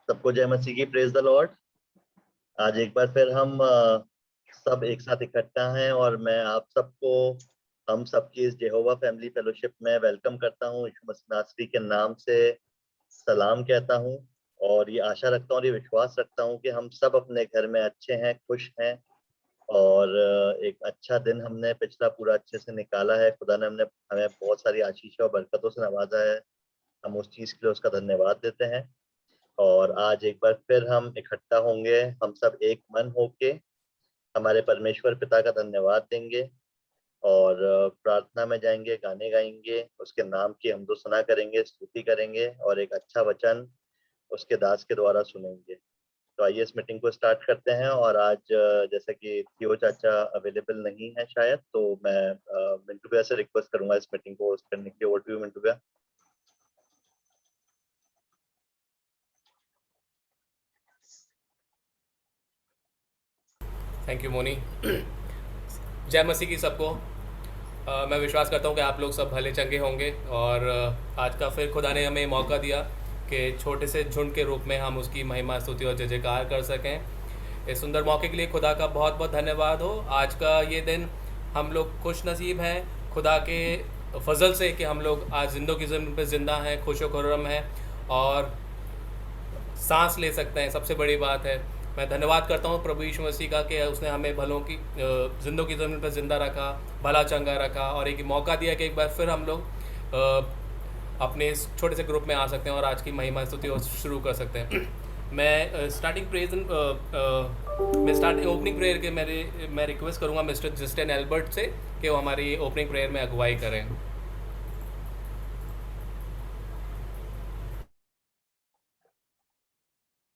सबको जय मसीह की, प्रेज द लॉर्ड। आज एक बार फिर हम सब एक साथ इकट्ठा हैं और मैं आप सबको हम सबकी इस जेहोवा फैमिली फेलोशिप में वेलकम करता हूं। यीशु मसीह नासरी के नाम से सलाम कहता हूं और ये आशा रखता हूं और ये विश्वास रखता हूं कि हम सब अपने घर में अच्छे हैं, खुश हैं और एक अच्छा दिन हमने पिछला पूरा अच्छे से निकाला है। खुदा ने हमें बहुत सारी आशीष और बरकतों से नवाजा है। हम उस चीज के लिए उसका धन्यवाद देते हैं और आज एक बार फिर हम इकट्ठा होंगे, हम सब एक मन होके हमारे परमेश्वर पिता का धन्यवाद देंगे और प्रार्थना में जाएंगे, गाने गाएंगे, उसके नाम की हमदो-सना करेंगे, स्तुति करेंगे और एक अच्छा वचन उसके दास के द्वारा सुनेंगे। तो आइए इस मीटिंग को स्टार्ट करते हैं। और आज जैसे कि थियो चाचा अवेलेबल नहीं है शायद, तो मैं मिंटू भैया से रिक्वेस्ट करूंगा इस मीटिंग को होस्ट करने के लिए। ओवर टू यू मिंटू भैया। Thank you Moni. जय मसीह की सबको। मैं विश्वास करता हूँ कि आप लोग सब भले चंगे होंगे और आज का फिर खुदा ने हमें मौका दिया कि छोटे से झुंड के रूप में हम उसकी महिमा स्तुति और जय जयकार कर सकें। इस सुंदर मौके के लिए खुदा का बहुत बहुत धन्यवाद हो। आज का ये दिन हम लोग खुश नसीब हैं खुदा के फजल से कि हम लोग आज ज़िंदगी ज़मीन पर ज़िंदा हैं, खुशो खुर्रम हैं और सांस ले सकते हैं। सबसे बड़ी बात है, मैं धन्यवाद करता हूँ प्रभु यीशु मसीह का कि उसने हमें भलों की ज़िंदगी ज़मीन पर ज़िंदा रखा, भला चंगा रखा और एक मौका दिया कि एक बार फिर हम लोग अपने इस छोटे से ग्रुप में आ सकते हैं और आज की महिमा स्तुति शुरू कर सकते हैं। मैं स्टार्टिंग ओपनिंग प्रेयर के मैं रिक्वेस्ट करूँगा मिस्टर जस्टिन एल्बर्ट से कि वो हमारी ओपनिंग प्रेयर में अगुवाई करें।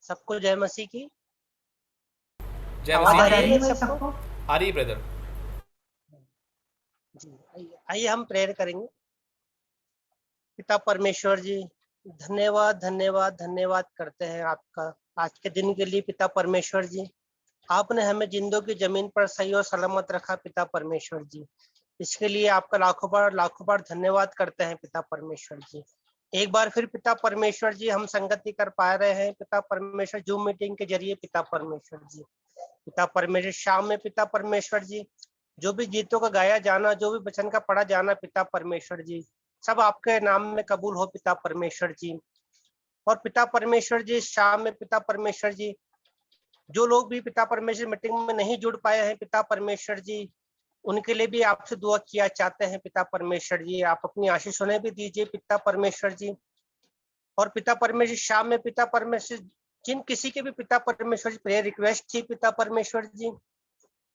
सबको जय मसीह की। जय आवाज मसीह आ रही की। है सबको? आ रही ब्रदर जी, आइए हम प्रेयर करेंगे। पिता परमेश्वर जी, धन्यवाद धन्यवाद धन्यवाद करते हैं आपका आज के दिन के लिए। पिता परमेश्वर जी, आपने हमें जिंदों की जमीन पर सही और सलामत रखा। पिता परमेश्वर जी, इसके लिए आपका लाखों बार धन्यवाद करते हैं। पिता परमेश्वर जी, एक बार फिर पिता परमेश्वर जी हम संगति कर पा रहे हैं। पिता परमेश्वर जूम मीटिंग के जरिए। पिता परमेश्वर जी, पिता परमेश्वर शाम में पिता परमेश्वर जी जो भी गीतों का गाया जाना, जो भी वचन का पढ़ा जाना, पिता परमेश्वर जी सब आपके नाम में कबूल हो। पिता परमेश्वर जी, और पिता परमेश्वर जी शाम में पिता परमेश्वर जी जो लोग भी पिता परमेश्वर मीटिंग में नहीं जुड़ पाए हैं, पिता परमेश्वर जी उनके लिए भी आपसे दुआ किया चाहते हैं। पिता परमेश्वर जी, आप अपनी आशीष उन्हें भी दीजिए। पिता परमेश्वर जी, और पिता परमेश्वर शाम में पिता परमेश्वर जिन किसी के भी पिता परमेश्वर जी प्रेयर रिक्वेस्ट थी, पिता परमेश्वर जी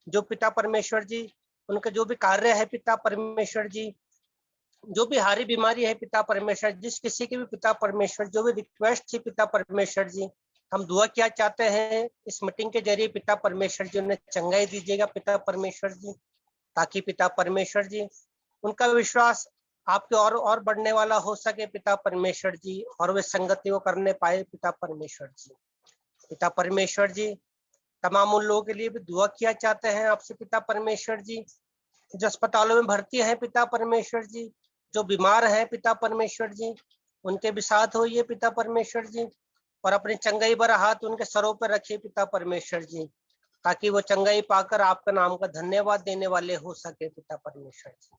जो पिता परमेश्वर जी उनका जो भी कार्य है, पिता परमेश्वर जी जो भी हारी बीमारी है, पिता परमेश्वर जिस किसी के भी पिता परमेश्वर जो भी रिक्वेस्ट थी, पिता परमेश्वर जी हम दुआ क्या चाहते हैं इस मीटिंग के जरिए। पिता परमेश्वर जी उन्हें चंगाई दीजिएगा। पिता परमेश्वर जी, ताकि पिता परमेश्वर जी उनका विश्वास आपके और बढ़ने वाला हो सके। पिता परमेश्वर जी, और वे संगति को करने पाए। पिता परमेश्वर जी, पिता परमेश्वर जी तमाम उन लोगों के लिए भी दुआ किया चाहते हैं आपसे। पिता परमेश्वर जी जो अस्पतालों में भर्ती हैं, पिता परमेश्वर जी जो बीमार हैं, पिता परमेश्वर जी उनके भी साथ होइए। पिता परमेश्वर जी, और अपनी चंगाई भरा हाथ उनके सरों पर रखिए। पिता परमेश्वर जी, ताकि वो चंगाई पाकर आपका नाम का धन्यवाद देने वाले हो सके। पिता परमेश्वर जी,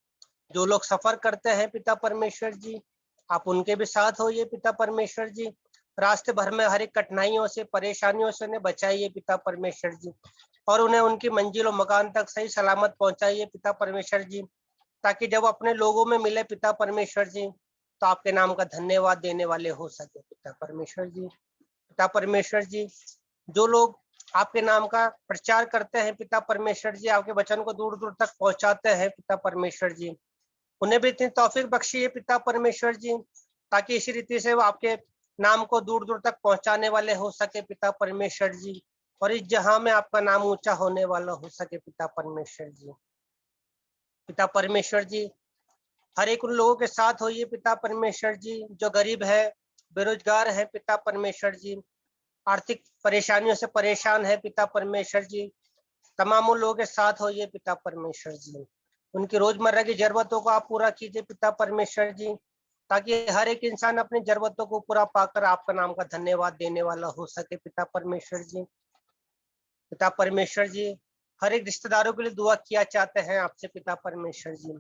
जो लोग सफर करते हैं, पिता परमेश्वर जी आप उनके भी साथ होइए। पिता परमेश्वर जी, रास्ते भर में हर एक कठिनाइयों से, परेशानियों से उन्हें बचाइए। पिता परमेश्वर जी, और उन्हें उनकी मंजिल और मकान तक सही सलामत पहुंचाइए। पिता परमेश्वर जी, ताकि जब अपने लोगों में मिले पिता परमेश्वर जी तो आपके नाम का धन्यवाद देने वाले हो सके। पिता परमेश्वर जी, पिता परमेश्वर जी जो लोग आपके नाम का प्रचार करते हैं, पिता परमेश्वर जी आपके वचन को दूर दूर तक पहुंचाते हैं, पिता परमेश्वर जी उन्हें भी इतनी तौफीक बख्शिए। पिता परमेश्वर जी, ताकि इसी रीति से वो आपके नाम को दूर दूर तक पहुंचाने वाले हो सके। पिता परमेश्वर जी, और इस जहां में आपका नाम ऊंचा होने वाला हो सके। पिता परमेश्वर जी, पिता परमेश्वर जी हर एक उन लोगों के साथ होइए। पिता परमेश्वर जी जो गरीब है, बेरोजगार है, पिता परमेश्वर जी आर्थिक परेशानियों से परेशान है, पिता परमेश्वर जी तमाम उन लोगों के साथ होइए। पिता परमेश्वर जी उनकी रोजमर्रा की जरूरतों को आप पूरा कीजिए। पिता परमेश्वर जी, ताकि हर एक इंसान अपनी जरूरतों को पूरा पाकर आपका नाम का धन्यवाद देने वाला हो सके पिता परमेश्वर जी। पिता परमेश्वर जी, हर एक रिश्तेदारों के लिए दुआ किया चाहते हैं आपसे पिता परमेश्वर जी।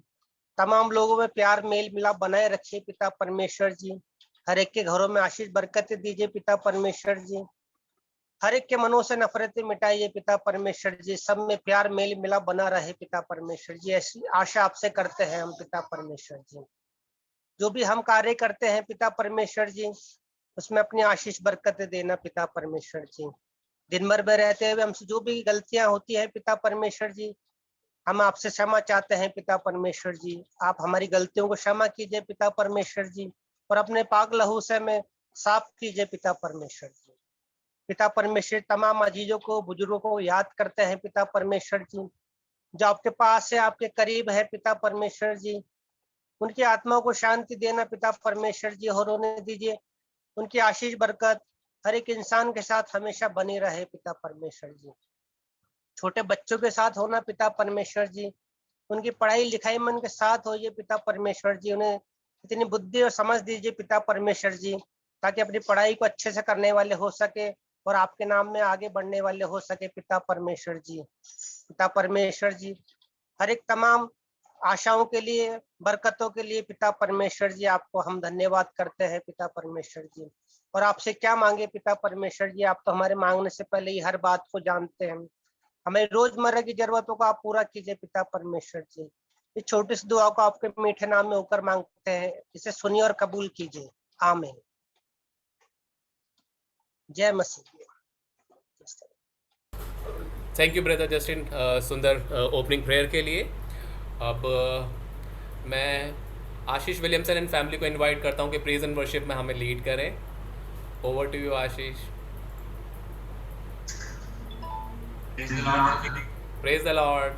तमाम लोगों में प्यार मेल मिलाप बनाए रखिए पिता परमेश्वर जी। हर एक के घरों में आशीष बरकतें दीजिए पिता परमेश्वर जी। हर एक के मनों से नफरतें मिटाइए पिता परमेश्वर जी। सब में प्यार मेल मिलाप बना रहे पिता परमेश्वर जी, ऐसी आशा आपसे करते हैं हम पिता परमेश्वर जी। जो भी हम कार्य करते हैं पिता परमेश्वर जी, उसमें अपनी आशीष बरकतें देना पिता परमेश्वर जी। दिन भर में रहते हुए हमसे जो भी गलतियां होती है पिता परमेश्वर जी, हम आपसे क्षमा चाहते हैं पिता परमेश्वर जी। आप हमारी गलतियों को क्षमा कीजिए पिता परमेश्वर जी, और अपने पाक लहू से हमें साफ कीजिए पिता परमेश्वर जी। पिता परमेश्वर, तमाम अजीजों को बुजुर्गों को याद करते हैं पिता परमेश्वर जी, जो आपके पास है, आपके करीब है पिता परमेश्वर जी। उनकी आत्माओं को शांति देना पिता परमेश्वर जी, और होने दीजिए उनकी आशीष बरकत हर एक इंसान के साथ हमेशा बनी रहे पिता परमेश्वर जी। छोटे बच्चों के साथ होना पिता परमेश्वर जी, उनकी पढ़ाई लिखाई में उनके साथ होइए पिता परमेश्वर जी। उन्हें इतनी बुद्धि और समझ दीजिए पिता परमेश्वर जी, ताकि अपनी पढ़ाई को अच्छे से करने वाले हो सके और आपके नाम में आगे बढ़ने वाले हो सके पिता परमेश्वर जी। पिता परमेश्वर जी, हर एक तमाम आशाओं के लिए, बरकतों के लिए पिता परमेश्वर जी आपको हम धन्यवाद करते हैं पिता परमेश्वर जी। और आपसे क्या मांगे पिता परमेश्वर जी, आप तो हमारे मांगने से पहले ही हर बात को जानते हैं। हमें रोजमर्रा की जरूरतों को आप पूरा कीजिए पिता परमेश्वर जी। इस छोटी सी दुआ को आपके मीठे नाम में होकर मांगते हैं, इसे सुनिए और कबूल कीजिए, आमीन। जय मसीह। थैंक यू ब्रदर जस्टिन सुंदर ओपनिंग प्रेयर के लिए। अब मैं आशीष विलियमसन एंड फैमिली को इनवाइट करता हूँ कि प्रेज एंड वर्शिप में हमें लीड करें। Over to you Ashish. Praise the lord.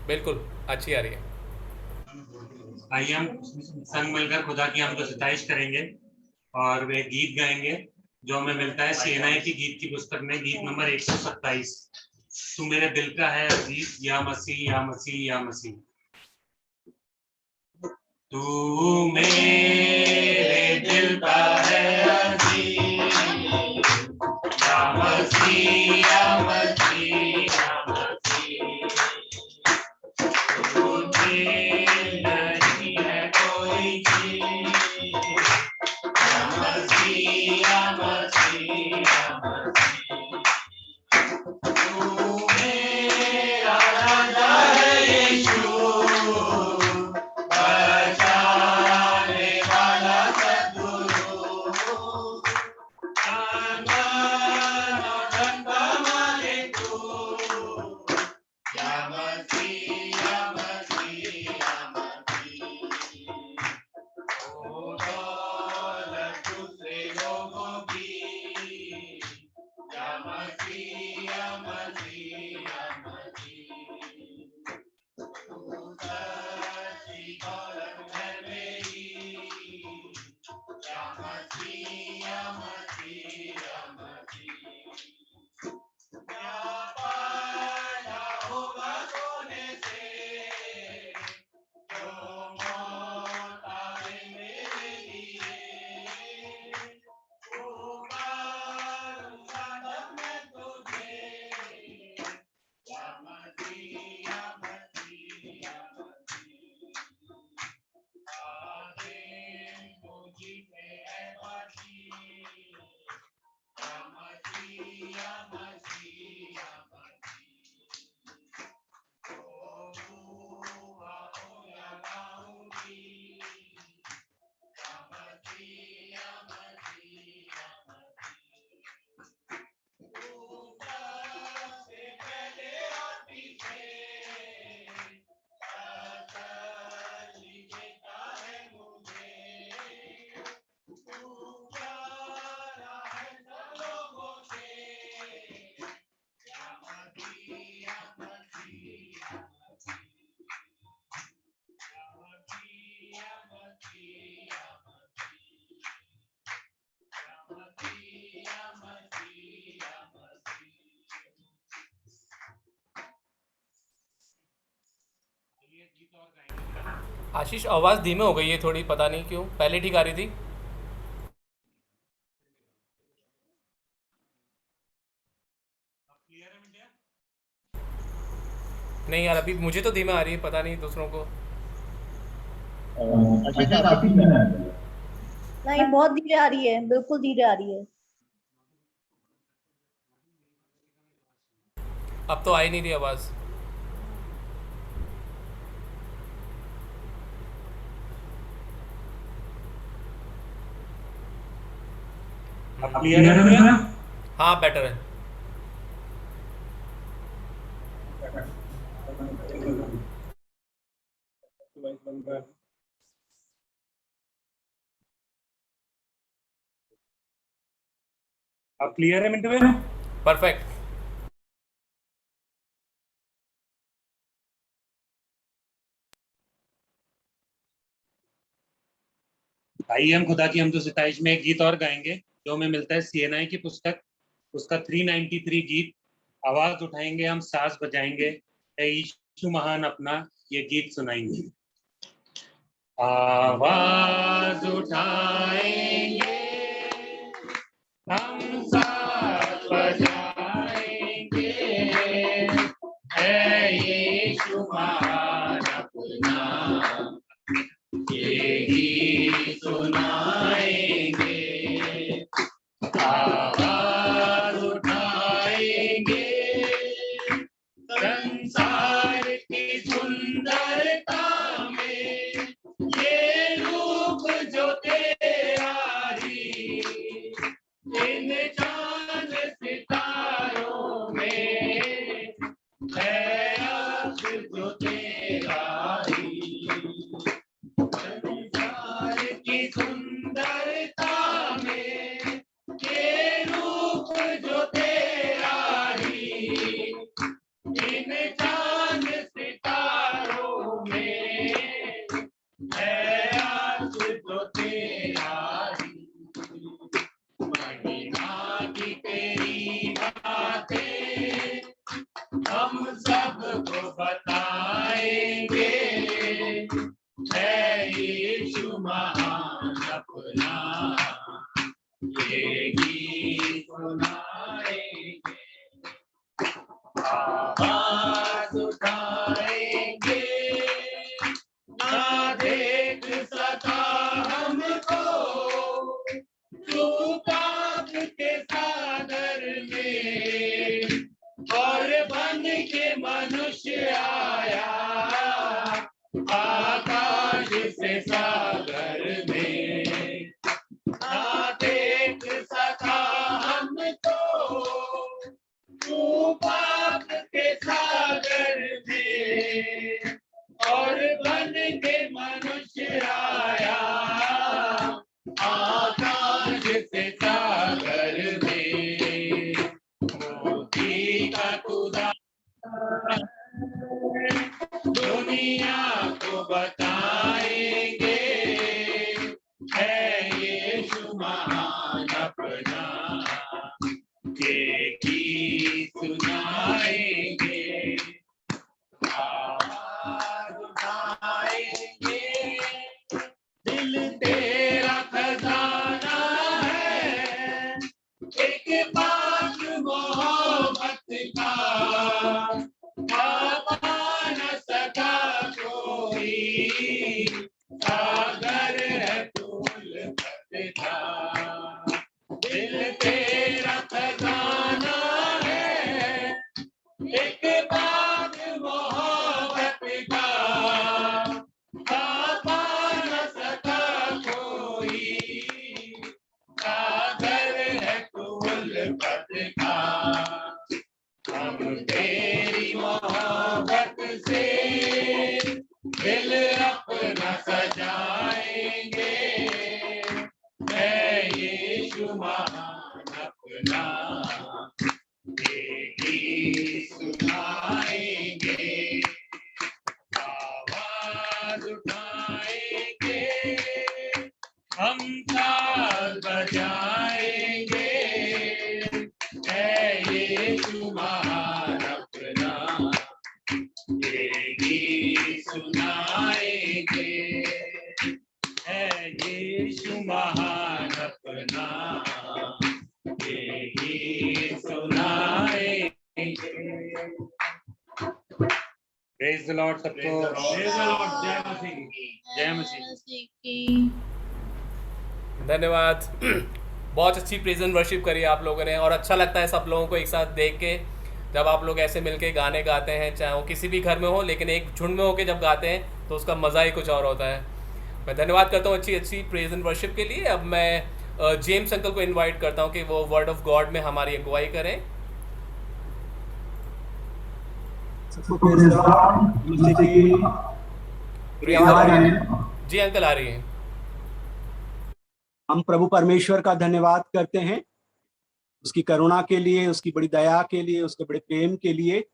बिल्कुल अच्छी आ रही है। आइए हम संग मिलकर खुदा की हमको सिताइश करेंगे और वे गीत गाएंगे जो हमें मिलता है सेनाएं की गीत की पुस्तक में, गीत नंबर 127। तू मेरे दिल का है अजीज, या मसीह या मसीह या मसीह। तू मेरे दिल का है अजीज, या मसीह या मसीह या मसीह। तुझे नहीं है कोई चीज, या मसीह या मसीह या मसीह। तू मेरा राजा है यीशु, बचाने आशीष आवाज़ धीमे हो गई है थोड़ी, पता नहीं क्यों, पहले ठीक आ रही थी। क्लियर है मिडिया? नहीं यार, अभी मुझे तो धीमे आ रही है, पता नहीं दूसरों को। आशीष आप काफी में आ रही है। नहीं, बहुत धीरे आ रही है, बिल्कुल धीरे आ रही है। अब तो आ ही नहीं रही आवाज़। अब क्लियर है मिडिया? हाँ बेटर है। अब क्लियर है मिंटू में? परफेक्ट। आइए हम खुदा की हमदो सिताइश में एक गीत और गाएंगे जो हमें मिलता है सीएनआई की पुस्तक, उसका 393 गीत। आवाज उठाएंगे, हम साज बजाएंगे, ऐ यीशु महान अपना ये गीत सुनाएंगे। आवाज उठाएंगे, हम साज बजाएंगे, ऐ यीशु महान अपना ये गीत सुनाएंगे। आवाज उठाएंगे, संसार की सुंदरता में ये रूप जो तेरा ही, इन चांद सितारों में है अर्थ जो तेरा ही। संसार की सुंदरता में ये रूप जो तेरा ही, इन चांद सितारों में है अर्थ जो तेरा ही। महिमा की तेरी बातें हम सबको बताएंगे, है यीशु महान अपना ये गीत सुनाएंगे। आवाज उठाएंगे, ना देख सका हमको तू पाप के सागर में, और बन के मनुष्य आया आकाश से सागर में। ना देख सका हमको तू पाप के सागर में, और बन के मनुष्य आया आकाश से सागर में। मोती का खुदा दुनिया को बताएंगे, है यीशु महान अपना ये गीत सुनाएंगे। आवाज उठाएंगे, दिल तेरा खजाना है, एक बात मोहब्बत का, पापा न सका कोई, सागर है तुल्फत का। दिल तेरा खजाना है, एक बात मोहब्बत का, पापा न सका कोई, सागर है तुल्फत का। हम तेरी मोहब्बत से दिल अपना सजाएंगे, है यीशु महान अपना ये गीत सुनाएंगे। आवाज उठाएंगे, हम ताल बजाएंगे, है यीशु महान अपना ये गीत सुनाएंगे। महान अपना ये गीत सुनाएंगे। प्रेज द लॉर्ड सबको। Praise the Lord. जय मसीह की। जय मसीह की। धन्यवाद। बहुत अच्छी प्रेज एंड वर्शिप करी आप लोगों ने, और अच्छा लगता है सब लोगों को एक साथ देख के, जब आप लोग ऐसे मिलके गाने गाते हैं, चाहे वो किसी भी घर में हो, लेकिन एक झुंड में होके जब गाते हैं तो उसका मज़ा ही कुछ और होता है। मैं धन्यवाद करता हूँ अच्छी अच्छी प्रेज एंड वर्शिप के लिए। अब मैं जेम्स अंकल को इनवाइट करता हूँ कि वो वर्ड ऑफ गॉड में हमारी अगुवाई करें। जी अंकल आ रही है। हम प्रभु परमेश्वर का धन्यवाद करते हैं उसकी करुणा के लिए, उसकी बड़ी दया के लिए, उसके बड़े प्रेम के लिए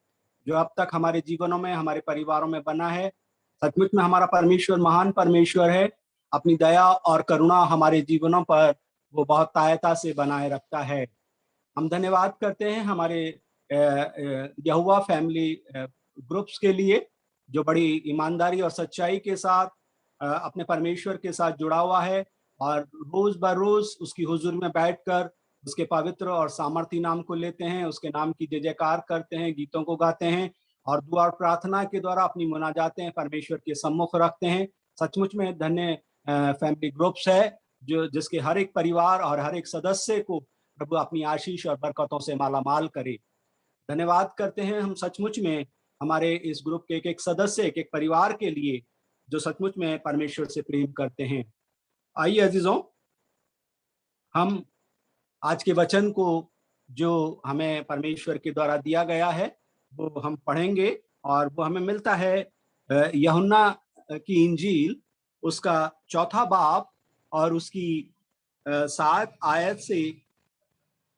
जो अब तक हमारे जीवनों में, हमारे परिवारों में बना है। सचमुच में हमारा परमेश्वर महान परमेश्वर है। अपनी दया और करुणा हमारे जीवनों पर वो बहुत तायता से बनाए रखता है। हम धन्यवाद करते हैं हमारे यहोवा फैमिली ग्रुप्स के लिए जो बड़ी ईमानदारी और सच्चाई के साथ अपने परमेश्वर के साथ जुड़ा हुआ है और रोज बरोज उसकी हुजूर में बैठकर उसके पवित्र और सामर्थी नाम को लेते हैं, उसके नाम की जय जयकार करते हैं, गीतों को गाते हैं और दुआ और प्रार्थना के द्वारा अपनी मुनाजातें परमेश्वर के सम्मुख रखते हैं। सचमुच में धन्य फैमिली ग्रुप्स है जो जिसके हर एक परिवार और हर एक सदस्य को प्रभु अपनी आशीष और बरकतों से मालामाल करे। धन्यवाद करते हैं हम सचमुच में हमारे इस ग्रुप के एक सदस्य, एक परिवार के लिए जो सचमुच में परमेश्वर से प्रेम करते हैं। आइए अजीजों, हम आज के वचन को जो हमें परमेश्वर के द्वारा दिया गया है वो हम पढ़ेंगे और वो हमें मिलता है यूहन्ना की इंजील उसका 4 बाब और उसकी 7 आयत से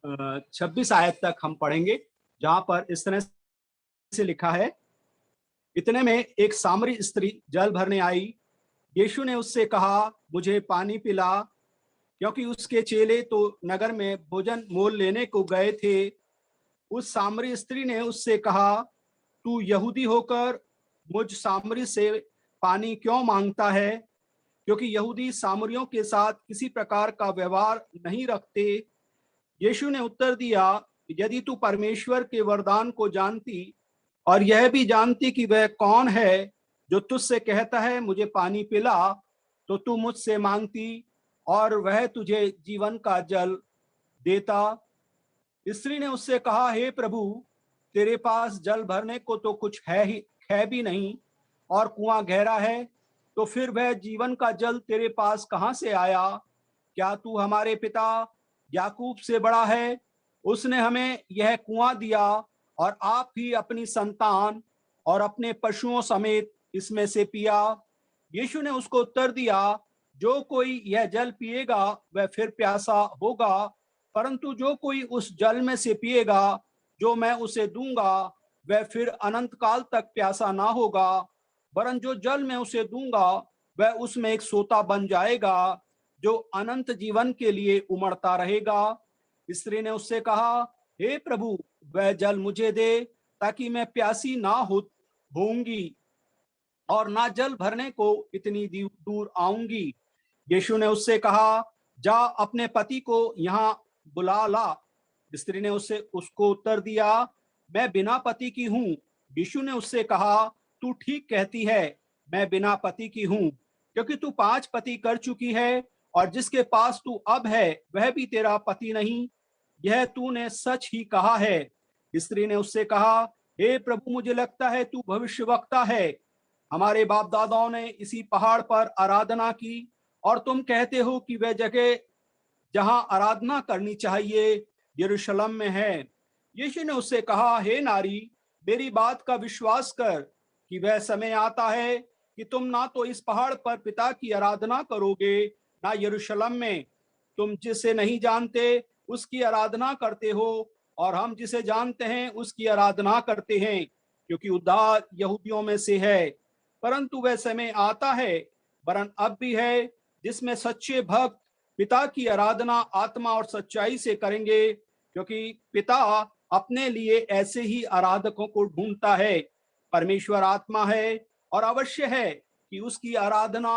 26 आयत तक हम पढ़ेंगे, जहां पर इस तरह से लिखा है। इतने में एक सामरी स्त्री जल भरने आई। यीशु ने उससे कहा, मुझे पानी पिला, क्योंकि उसके चेले तो नगर में भोजन मोल लेने को गए थे। उस सामरी स्त्री ने उससे कहा, तू यहूदी होकर मुझ सामरी से पानी क्यों मांगता है? क्योंकि यहूदी सामरियों के साथ किसी प्रकार का व्यवहार नहीं रखते। यीशु ने उत्तर दिया, यदि तू परमेश्वर के वरदान को जानती और यह भी जानती कि वह कौन है जो तुझसे कहता है मुझे पानी पिला, तो तू मुझसे मांगती और वह तुझे जीवन का जल देता। स्त्री ने उससे कहा, हे प्रभु, तेरे पास जल भरने को तो कुछ है भी नहीं और कुआं गहरा है, तो फिर वह जीवन का जल तेरे पास कहां से आया? क्या तू हमारे पिता याकूब से बड़ा है? उसने हमें यह कुआं दिया और आप ही अपनी संतान और अपने पशुओं समेत इसमें से पिया। यीशु ने उसको उत्तर दिया, जो कोई यह जल पिएगा वह फिर प्यासा होगा, परंतु जो कोई उस जल में से पिएगा जो मैं उसे दूंगा वह फिर अनंत काल तक प्यासा ना होगा, वरन जो जल मैं उसे दूंगा वह उसमें एक सोता बन जाएगा जो अनंत जीवन के लिए उमड़ता रहेगा। स्त्री ने उससे कहा, हे प्रभु, वह जल मुझे दे ताकि मैं प्यासी ना होऊंगी और ना जल भरने को इतनी दूर आऊंगी। यीशु ने उससे कहा, जा अपने पति को यहाँ बुला ला। स्त्री ने उसको उत्तर दिया, मैं बिना पति की हूँ। यीशु ने उससे कहा, तू ठीक कहती है, मैं बिना पति की हूँ, क्योंकि तू 5 पति कर चुकी है और जिसके पास तू अब है वह भी तेरा पति नहीं। यह तूने सच ही कहा है। स्त्री ने उससे कहा, हे प्रभु, मुझे लगता है तू भविष्यवक्ता है। हमारे बाप दादाओं ने इसी पहाड़ पर आराधना की और तुम कहते हो कि वह जगह जहां आराधना करनी चाहिए यरूशलेम में है। यीशु ने उससे कहा, हे नारी, मेरी बात का विश्वास कर कि वह समय आता है कि तुम ना तो इस पहाड़ पर पिता की आराधना करोगे ना यरूशलेम में। तुम जिसे नहीं जानते उसकी आराधना करते हो और हम जिसे जानते हैं उसकी आराधना करते हैं, क्योंकि उद्धार यहूदियों में से है। परंतु वह समय आता है, वरन अब भी है, जिसमें सच्चे भक्त पिता की आराधना आत्मा और सच्चाई से करेंगे, क्योंकि पिता अपने लिए ऐसे ही आराधकों को ढूंढता है। परमेश्वर आत्मा है और अवश्य है कि उसकी आराधना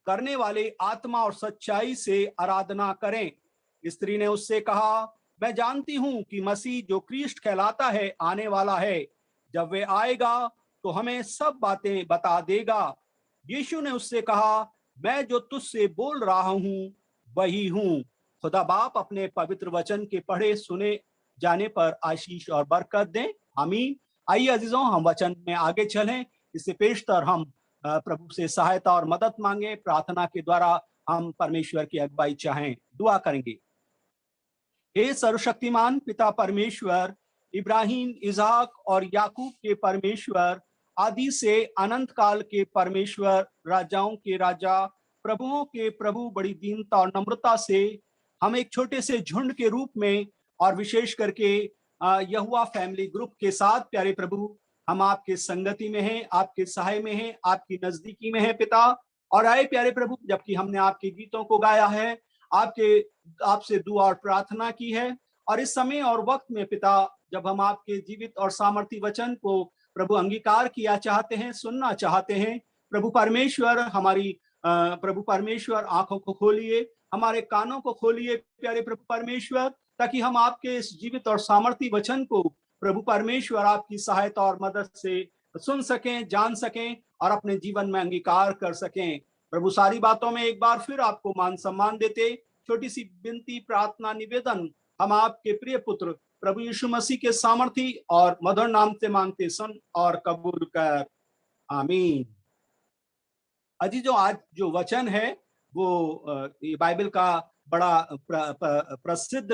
करने वाले आत्मा और सच्चाई से आराधना करें। स्त्री ने उससे कहा, मैं जानती हूं कि मसीह जो क्रिस्ट कहलाता है आने वाला है। जब वे आएगा तो हमें सब बातें बता देगा। यीशु ने उससे कहा, मैं जो तुझसे बोल रहा हूं वही हूं। खुदा बाप अपने पवित्र वचन के पढ़े सुने जाने पर आशीष और बरकत दें। आमीन। आइए अजीजों, हम वचन में आगे चलें। इससे पेशतर हम प्रभु से सहायता और मदद मांगे। प्रार्थना के द्वारा हम परमेश्वर की अगुवाई चाहें। दुआ करेंगे। हे सर्वशक्तिमान पिता परमेश्वर, इब्राहिम, इसहाक और याकूब के परमेश्वर, आदि से अनंत काल के परमेश्वर, राजाओं के राजा, प्रभुओं के प्रभु, बड़ी दीनता और नम्रता से हम एक छोटे से झुंड के रूप में और विशेष करके यहोवा फैमिली ग्रुप के साथ प्यारे प्रभु हम आपके संगति में हैं, आपके सहाय में हैं, आपकी नजदीकी में हैं पिता। और आए प्यारे प्रभु, जबकि हमने आपके गीतों को गाया है, आपसे दुआ और प्रार्थना की है, और इस समय और वक्त में पिता जब हम आपके जीवित और सामर्थी वचन को प्रभु अंगीकार किया चाहते हैं, सुनना चाहते हैं, प्रभु परमेश्वर हमारी प्रभु परमेश्वर आंखों को खोलिए, हमारे कानों को खोलिए प्यारे प्रभु परमेश्वर, ताकि हम आपके इस जीवित और सामर्थी वचन को प्रभु परमेश्वर आपकी सहायता और मदद से सुन सकें, जान सकें और अपने जीवन में अंगीकार कर सकें। प्रभु सारी बातों में एक बार फिर आपको मान सम्मान देते छोटी सी विनती, प्रार्थना, निवेदन हम आपके प्रिय पुत्र प्रभु यीशु मसीह के सामर्थी और मधुर नाम से मांगते सुन और कबूल कर। आमीन। अजीजों, आज जो वचन है वो बाइबल का बड़ा प्रसिद्ध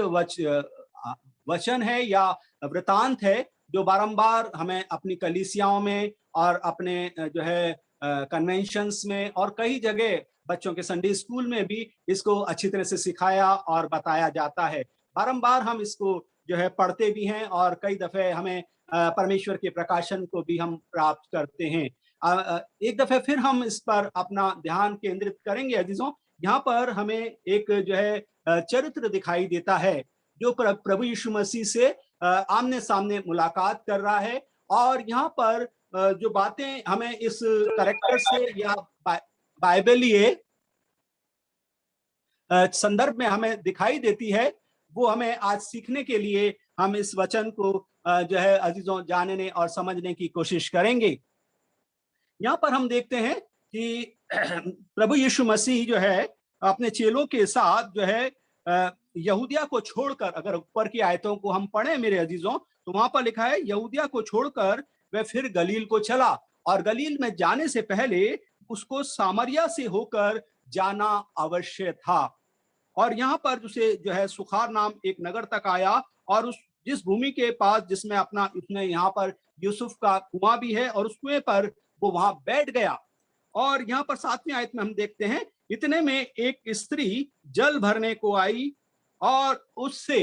वचन है या वृतांत है, जो बारंबार हमें अपनी कलीसियाओं में और अपने जो है कन्वेंशंस में और कई जगह बच्चों के संडे स्कूल में भी इसको अच्छी तरह से सिखाया और बताया जाता है। बारंबार हम इसको जो है पढ़ते भी हैं और कई दफे हमें परमेश्वर के प्रकाशन को भी हम प्राप्त करते हैं। एक दफे फिर हम इस पर अपना ध्यान केंद्रित करेंगे अजीजों। यहाँ पर हमें एक जो है चरित्र दिखाई देता है जो प्रभु यीशु मसीह से आमने सामने मुलाकात कर रहा है, और यहाँ पर जो बातें हमें इस कैरेक्टर से या बाइबलीय संदर्भ में हमें दिखाई देती है, वो हमें आज सीखने के लिए हम इस वचन को जो है अजीजों जानने और समझने की कोशिश करेंगे। यहाँ पर हम देखते हैं कि प्रभु यीशु मसीह जो है अपने चेलों के साथ जो है यहूदिया को छोड़कर, अगर ऊपर की आयतों को हम पढ़ें मेरे अजीजों, तो वहां पर लिखा है यहूदिया को छोड़कर वह फिर गलील को चला, और गलील में जाने से पहले उसको सामरिया से होकर जाना अवश्य था। और यहाँ पर उसे जो है सुखार नाम एक नगर तक आया, और उस जिस भूमि के पास जिसमें अपना उसने यहाँ पर यूसुफ का कुआं भी है, और उस कुएं पर वो वहां बैठ गया। और यहाँ पर 7वीं आयत में हम देखते हैं, इतने में एक स्त्री जल भरने को आई और उससे,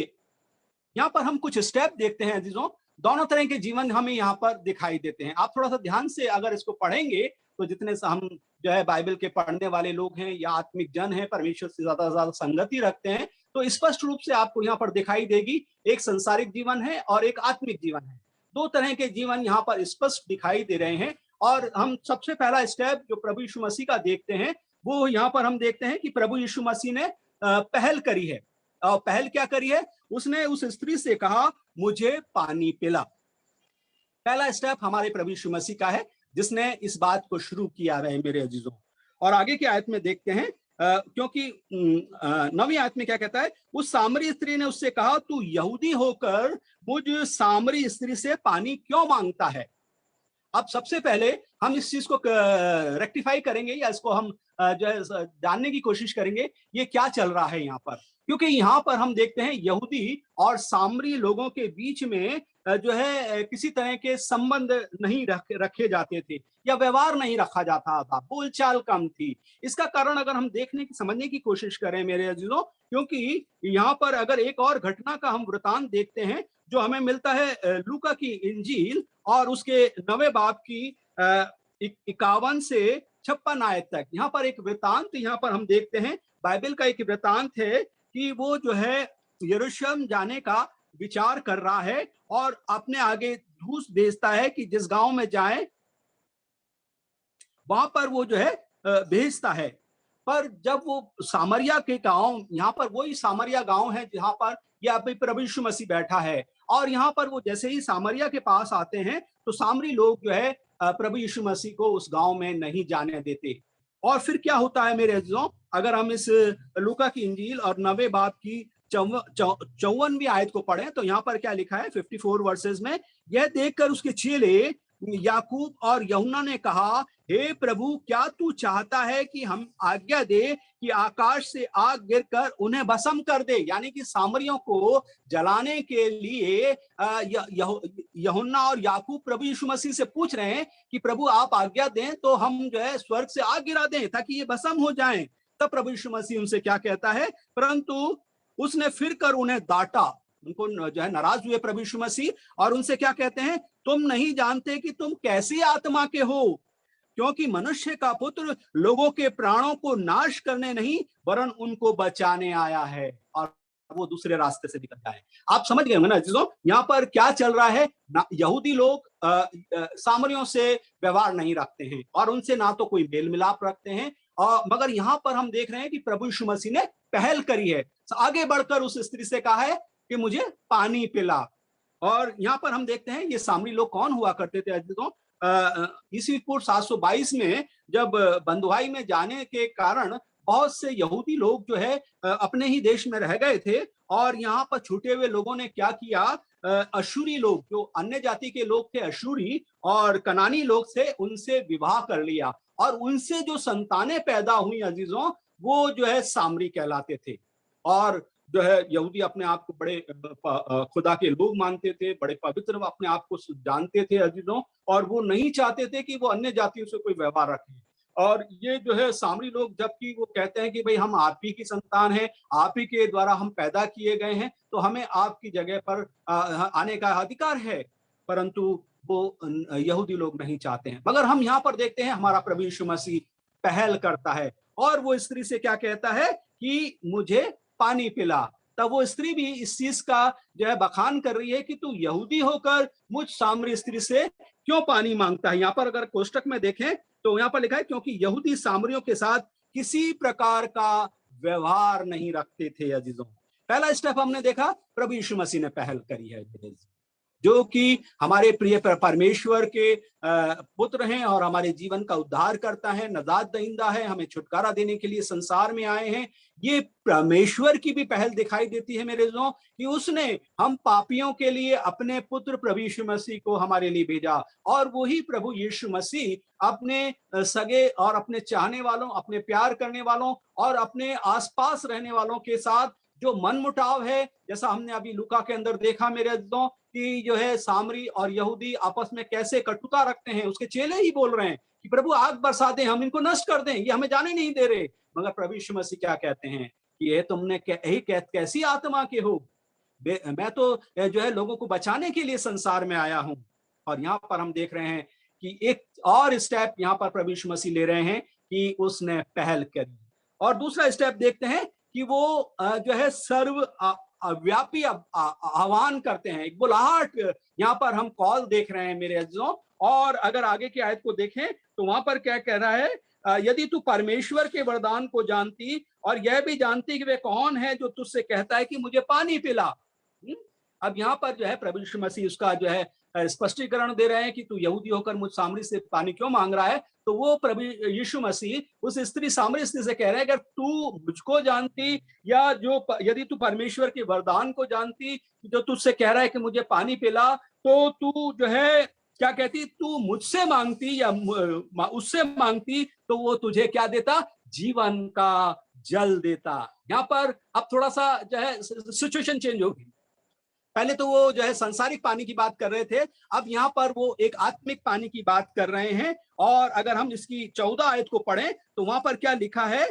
यहाँ पर हम कुछ स्टेप देखते हैं अजीजों, दोनों तरह के जीवन हमें यहाँ पर दिखाई देते हैं। आप थोड़ा सा ध्यान से अगर इसको पढ़ेंगे तो जितने से हम जो है बाइबल के पढ़ने वाले लोग हैं या आत्मिक जन हैं, परमेश्वर से ज्यादा संगति रखते हैं, तो स्पष्ट रूप से आपको यहाँ पर दिखाई देगी एक संसारिक जीवन है और एक आत्मिक जीवन है। दो तरह के जीवन यहाँ पर स्पष्ट दिखाई दे रहे हैं। और हम सबसे पहला स्टेप जो प्रभु यीशु मसीह का देखते हैं, वो यहाँ पर हम देखते हैं कि प्रभु यीशु मसीह ने पहल करी है। और पहल क्या करी है? उसने उस स्त्री से कहा, मुझे पानी पिला। पहला स्टेप हमारे प्रभु यीशु मसीह का है, जिसने इस बात को शुरू किया है मेरे अजीजों। और आगे की आयत में देखते हैं, क्योंकि 9वीं आयत में क्या कहता है, उस सामरी स्त्री ने उससे कहा, तू यहूदी होकर मुझ सामरी स्त्री से पानी क्यों मांगता है? अब सबसे पहले हम इस चीज को रेक्टिफाई करेंगे या इसको हम जो है जानने की कोशिश करेंगे ये क्या चल रहा है यहाँ पर। क्योंकि यहाँ पर हम देखते हैं यहूदी और सामरी लोगों के बीच में जो है किसी तरह के संबंध नहीं रखे जाते थे या व्यवहार नहीं रखा जाता था, बोलचाल कम थी। इसका कारण अगर हम देखने की समझने की कोशिश करें मेरे अजीजों, क्योंकि यहाँ पर अगर एक और घटना का हम वृतांत देखते हैं जो हमें मिलता है लूका की इंजील और उसके 9वें बाब की 51 से 56 आयत तक। यहाँ पर एक वृतांत यहाँ पर हम देखते हैं, बाइबल का एक वृतांत है कि वो जो है यरूशलेम जाने का विचार कर रहा है और अपने आगे धूस भेजता है कि जिस गांव में जाए वहां पर वो जो है भेजता है। पर जब वो सामरिया के गांव, यहाँ पर वही सामरिया गांव है जहां पर ये अभी प्रभु यीशु मसीह बैठा है, और यहाँ पर वो जैसे ही सामरिया के पास आते हैं तो सामरी लोग जो है प्रभु यीशु मसीह को उस गांव में नहीं जाने देते। और फिर क्या होता है मेरे अजीजों, अगर हम इस लूका की इंजील और 9वें बाब की 54वीं आयत को पढ़ें तो यहाँ पर क्या लिखा है 54 वर्सेस में, यह देखकर उसके चेले याकूब और यूहन्ना ने कहा, हे प्रभु, क्या तू चाहता है कि हम आज्ञा दे कि आकाश से आग गिरकर उन्हें भस्म कर दे? यानी कि सामरियों को जलाने के लिए यूहन्ना और याकूब प्रभु यीशु मसीह से पूछ रहे हैं कि प्रभु आप आज्ञा दें तो हम जो है स्वर्ग से आग गिरा दें ताकि ये भस्म हो जाएं। तब प्रभु यीशु मसीह उनसे क्या कहता है, परंतु उसने फिर कर उन्हें डांटा, उनको जो है नाराज हुए प्रभु यीशु मसीह, और उनसे क्या कहते हैं, तुम नहीं जानते कि तुम कैसी आत्मा के हो, क्योंकि मनुष्य का पुत्र लोगों के प्राणों को नाश करने नहीं वरन उनको बचाने आया है, और वो दूसरे रास्ते से निकल जाए। आप समझ गए होंगे ना अजीजों, यहाँ पर क्या चल रहा है। यहूदी लोग सामरियों से व्यवहार नहीं रखते हैं और उनसे ना तो कोई मेल मिलाप रखते हैं, मगर यहाँ पर हम देख रहे हैं कि प्रभु यीशु मसीह ने पहल करी है, आगे बढ़कर उस स्त्री से कहा है कि मुझे पानी पिला। और यहाँ पर हम देखते हैं ये सामरी लोग कौन हुआ करते थे अजीजों। ईस्वी पूर्व 722 में जब बंधुआई में जाने के कारण बहुत से यहूदी लोग जो है अपने ही देश में रह गए थे, और यहाँ पर छूटे हुए लोगों ने क्या किया, अशूरी लोग जो अन्य जाति के लोग थे, अशूरी और कनानी लोग से उनसे विवाह कर लिया, और उनसे जो संतानें पैदा हुई अजीजों, वो जो है सामरी कहलाते थे। और जो है यहूदी अपने आप को बड़े खुदा के लोग मानते थे, बड़े पवित्र अपने आप को जानते थे अजीजों, और वो नहीं चाहते थे कि वो अन्य जातियों से कोई व्यवहार रखें। और ये जो है सामरी लोग, जबकि वो कहते हैं कि भाई हम आप ही की संतान हैं, आप ही के द्वारा हम पैदा किए गए हैं, तो हमें आपकी जगह पर आने का अधिकार है, परंतु वो यहूदी लोग नहीं चाहते हैं। मगर हम यहाँ पर देखते हैं हमारा प्रभु यीशु मसीह पहल करता है, और वो स्त्री से क्या कहता है कि मुझे पानी पिला। तब वो स्त्री भी इस चीज का जो है बखान कर रही है कि तू यहूदी होकर मुझ सामरी स्त्री से क्यों पानी मांगता है। यहाँ पर अगर कोष्टक में देखें तो यहाँ पर लिखा है, क्योंकि यहूदी सामरियों के साथ किसी प्रकार का व्यवहार नहीं रखते थे अजीजों। पहला स्टेप हमने देखा, प्रभु यीशु मसीह ने पहल करी है, जो कि हमारे प्रिय परमेश्वर के पुत्र हैं और हमारे जीवन का उद्धार करता है, नजात दहिंदा है, हमें छुटकारा देने के लिए संसार में आए हैं। ये परमेश्वर की भी पहल दिखाई देती है मेरे दोस्तों, कि उसने हम पापियों के लिए अपने पुत्र प्रभु यीशु मसीह को हमारे लिए भेजा, और वही प्रभु यीशु मसीह अपने सगे और अपने चाहने वालों, अपने प्यार करने वालों और अपने आसपास रहने वालों के साथ जो मनमुटाव है, जैसा हमने अभी लूका के अंदर देखा मेरे दोस्तों, कि जो है सामरी और यहूदी आपस में कैसे कटुता रखते हैं। उसके चेले ही बोल रहे हैं कि प्रभु आग बरसा दें, हम इनको नष्ट कर दें, ये हमें जाने नहीं दे रहे। मगर प्रभु यीशु मसीह क्या कहते हैं कि ये तुमने कैसी आत्मा के हो, मैं तो जो है लोगों को बचाने के लिए संसार में आया हूं। और यहाँ पर हम देख रहे हैं कि एक और स्टेप यहाँ पर प्रभु यीशु मसीह ले रहे हैं कि उसने पहल करी। और दूसरा स्टेप देखते हैं कि वो जो है सर्व व्यापी आह्वान करते हैं, एक बुलाहट यहाँ पर हम कॉल देख रहे हैं मेरे अजीजों। और अगर आगे की आयत को देखें तो वहां पर क्या कह रहा है, यदि तू परमेश्वर के वरदान को जानती और यह भी जानती कि वे कौन है जो तुझसे कहता है कि मुझे पानी पिला। अब यहाँ पर जो है प्रभु यीशु मसीह उसका जो है स्पष्टीकरण दे रहे हैं कि तू यहूदी होकर मुझ सामरी से पानी क्यों मांग रहा है। तो वो प्रभु यीशु मसीह उस स्त्री सामरी स्त्री से कह रहे हैं, अगर तू मुझको जानती या जो यदि तू परमेश्वर के वरदान को जानती जो तुझसे कह रहा है कि मुझे पानी पिला, तो तू जो है क्या कहती, तू मुझसे मांगती या उससे मांगती तो वो तुझे क्या देता, जीवन का जल देता। यहाँ पर अब थोड़ा सा जो है सिचुएशन चेंज होगी। पहले तो वो जो है सांसारिक पानी की बात कर रहे थे, अब यहाँ पर वो एक आत्मिक पानी की बात कर रहे हैं। और अगर हम इसकी 14 आयत को पढ़ें तो वहां पर क्या लिखा है,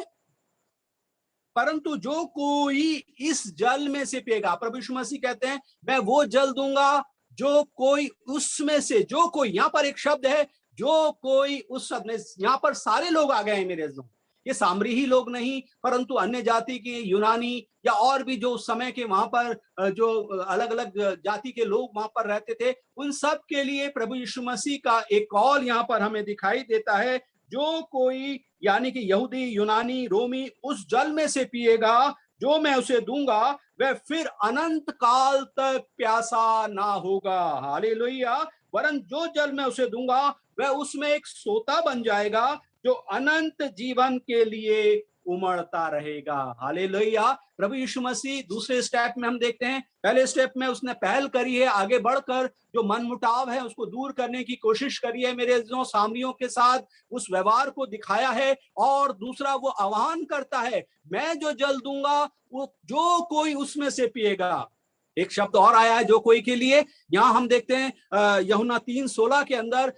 परंतु जो कोई इस जल में से पिएगा, प्रभु यीशु मसीह कहते हैं मैं वो जल दूंगा जो कोई उसमें से, जो कोई, यहाँ पर एक शब्द है जो कोई, उस शब्द में यहाँ पर सारे लोग आ गए हैं मेरे दोस्त। ये सामरी ही लोग नहीं परंतु अन्य जाति के, यूनानी या और भी जो उस समय के वहां पर जो अलग अलग जाति के लोग वहां पर रहते थे, उन सब के लिए प्रभु यीशु मसीह का एक कॉल यहाँ पर हमें दिखाई देता है, जो कोई यानी कि यहूदी, यूनानी, रोमी उस जल में से पिएगा जो मैं उसे दूंगा, वह फिर अनंत काल तक प्यासा ना होगा। हालेलुया। वरन जो जल मैं उसे दूंगा वह उसमें एक सोता बन जाएगा जो अनंत जीवन के लिए उमड़ता रहेगा। हालेलुया। प्रभु यीशु मसीह दूसरे स्टेप में हम देखते हैं, पहले स्टेप में उसने पहल करी है, आगे बढ़कर जो मनमुटाव है उसको दूर करने की कोशिश करी है मेरे अजीजों, सामरियों के साथ उस व्यवहार को दिखाया है। और दूसरा वो आह्वान करता है, मैं जो जल दूंगा वो जो कोई उसमें से पिएगा। एक शब्द और आया है जो कोई के लिए। यहां हम देखते हैं यूहन्ना 3:16 के अंदर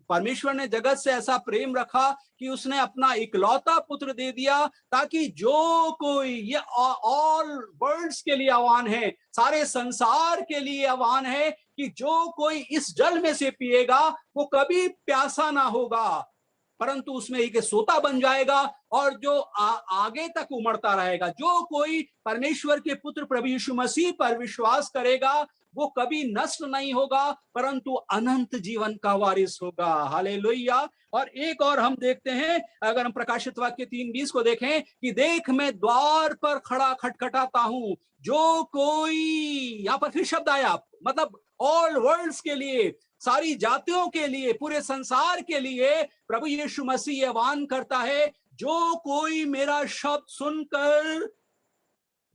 परमेश्वर ने जगत से ऐसा प्रेम रखा कि उसने अपना इकलौता पुत्र दे दिया, ताकि जो कोई, ये ऑल वर्ल्ड्स के लिए आह्वान है, सारे संसार के लिए आह्वान है कि जो कोई इस जल में से पिएगा वो कभी प्यासा ना होगा, परंतु उसमें एक सोता बन जाएगा और जो आगे तक उमड़ता रहेगा। जो कोई परमेश्वर के पुत्र प्रभु यीशु मसीह पर विश्वास करेगा वो कभी नष्ट नहीं होगा, परंतु अनंत जीवन का वारिस होगा। हालेलुया। और एक और हम देखते हैं, अगर हम प्रकाशित वाक्य 3:20 को देखें कि देख मैं द्वार पर खड़ा खटखटाता हूं, जो कोई, यहां पर फिर शब्द आया, मतलब ऑल वर्ल्ड्स के लिए, सारी जातियों के लिए, पूरे संसार के लिए प्रभु यीशु मसीह आह्वान करता है, जो कोई मेरा शब्द सुनकर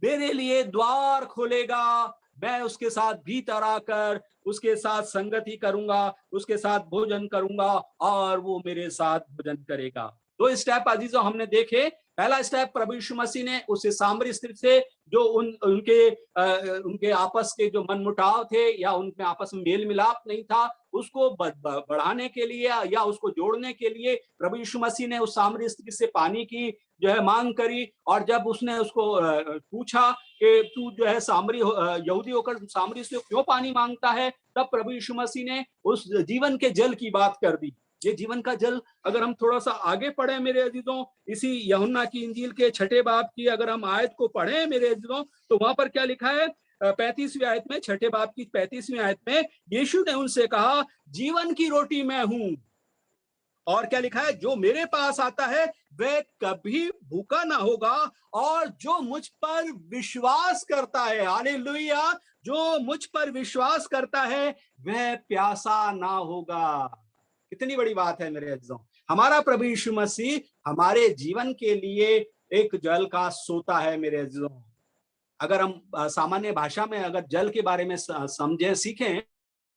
मेरे लिए द्वार खोलेगा, मैं उसके साथ भीतर आकर उसके साथ संगति करूंगा, उसके साथ भोजन करूंगा और वो मेरे साथ भोजन करेगा। दो स्टेप अजीजों हमने देखे। पहला स्टेप, प्रभु यीशु मसीह ने उस सामरी स्त्री से जो उनके आपस के जो मनमुटाव थे या उनमें आपस में मेल मिलाप नहीं था, उसको बढ़ाने के लिए या उसको जोड़ने के लिए प्रभु यीशु मसीह ने उस सामरी स्त्री से पानी की जो है मांग करी। और जब उसने उसको पूछा कि तू जो है यहूदी होकर सामरी से क्यों पानी मांगता है, तब प्रभु यीशु मसीह ने उस जीवन के जल की बात कर दी। ये जीवन का जल, अगर हम थोड़ा सा आगे पढ़े मेरे अजीजों, इसी यूहन्ना की इंजील के 6 बाब की अगर हम आयत को पढ़े मेरे अजीजों, तो वहां पर क्या लिखा है, 35वीं आयत में, 6 बाब की 35वीं आयत में यीशु ने उनसे कहा, जीवन की रोटी मैं हूं। और क्या लिखा है, जो मेरे पास आता है वह कभी भूखा ना होगा, और जो मुझ पर विश्वास करता है, हालेलुया, जो मुझ पर विश्वास करता है वह प्यासा ना होगा। कितनी बड़ी बात है मेरे अजीजों। हमारा प्रभु यीशु मसीह हमारे जीवन के लिए एक जल का सोता है मेरे अजीजों। अगर हम सामान्य भाषा में अगर जल के बारे में समझें, सीखें,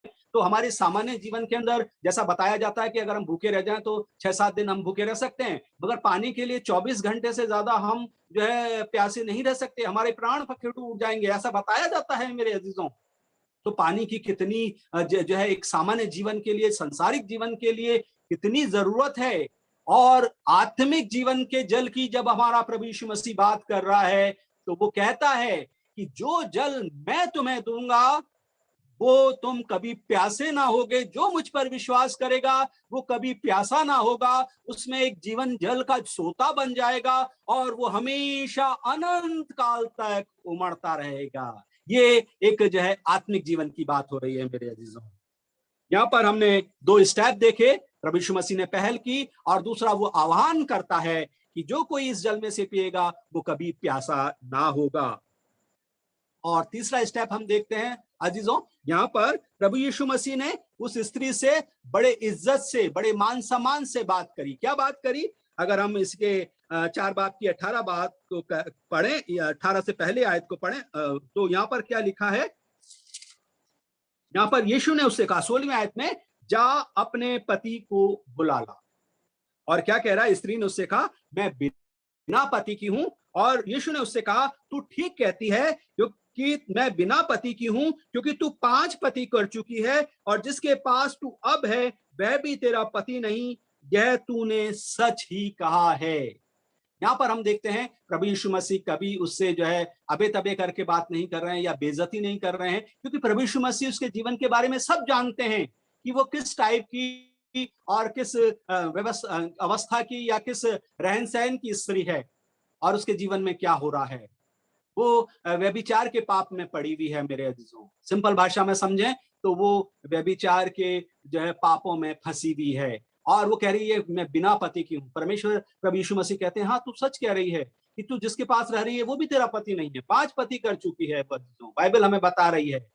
तो हमारे सामान्य जीवन के अंदर जैसा बताया जाता है कि अगर हम भूखे रह जाएं तो 6-7 दिन हम भूखे रह सकते हैं, मगर पानी के लिए 24 घंटे से ज्यादा हम जो है प्यासे नहीं रह सकते, हमारे प्राण पखेरु उठ जाएंगे, ऐसा बताया जाता है मेरे अजीजों। तो पानी की कितनी जो है एक सामान्य जीवन के लिए, संसारिक जीवन के लिए कितनी जरूरत है। और आत्मिक जीवन के जल की जब हमारा प्रभु यीशु मसीह बात कर रहा है, तो वो कहता है कि जो जल मैं तुम्हें दूंगा वो तुम कभी प्यासे ना होगे, जो मुझ पर विश्वास करेगा वो कभी प्यासा ना होगा, उसमें एक जीवन जल का सोता बन जाएगा और वो हमेशा अनंत काल तक उमड़ता रहेगा। ये एक जो है आत्मिक जीवन की बात हो रही है मेरे अजीजों। यहाँ पर हमने 2 स्टेप देखे, प्रभु यीशु मसीह ने पहल की, और दूसरा वो आह्वान करता है कि जो कोई इस जल में से पिएगा वो कभी प्यासा ना होगा। और तीसरा स्टेप हम देखते हैं अजीजों, यहाँ पर प्रभु यीशु मसीह ने उस स्त्री से बड़े इज्जत से, बड़े मान सम्मान से बात करी। क्या बात करी, अगर हम इसके 4 बाब की 18 बात को पढ़ें, 18 से पहले आयत को पढ़ें, तो यहाँ पर क्या लिखा है, यहाँ पर यीशु ने उससे कहा 16वीं आयत में, जा अपने पति को बुला ला। और क्या कह रहा है, स्त्री ने उससे कहा मैं बिना पति की हूं। और यीशु ने उससे कहा तू ठीक कहती है कि मैं बिना पति की हूं, क्योंकि तू 5 पति कर चुकी है, और जिसके पास तू अब है वह भी तेरा पति नहीं, यह तूने सच ही कहा है। यहाँ पर हम देखते हैं प्रभु यीशु मसीह कभी उससे जो है अबे तबे करके बात नहीं कर रहे हैं या बेइज्जती नहीं कर रहे हैं, क्योंकि प्रभु यीशु मसीह उसके जीवन के बारे में सब जानते हैं कि वो किस टाइप की और किस अवस्था की या किस रहन सहन की स्त्री है और उसके जीवन में क्या हो रहा है। वो व्यभिचार के पाप में पड़ी हुई है मेरे अजीजों। सिंपल भाषा में समझें तो वो व्यभिचार के जो है पापों में फंसी हुई है, और वो कह रही है मैं बिना पति की हूँ। परमेश्वर प्रभु यीशु मसीह कहते हैं हाँ तू सच कह रही है कि तू जिसके पास रह रही है वो भी तेरा पति नहीं है, 5 पति कर चुकी है, बाइबल हमें बता रही है।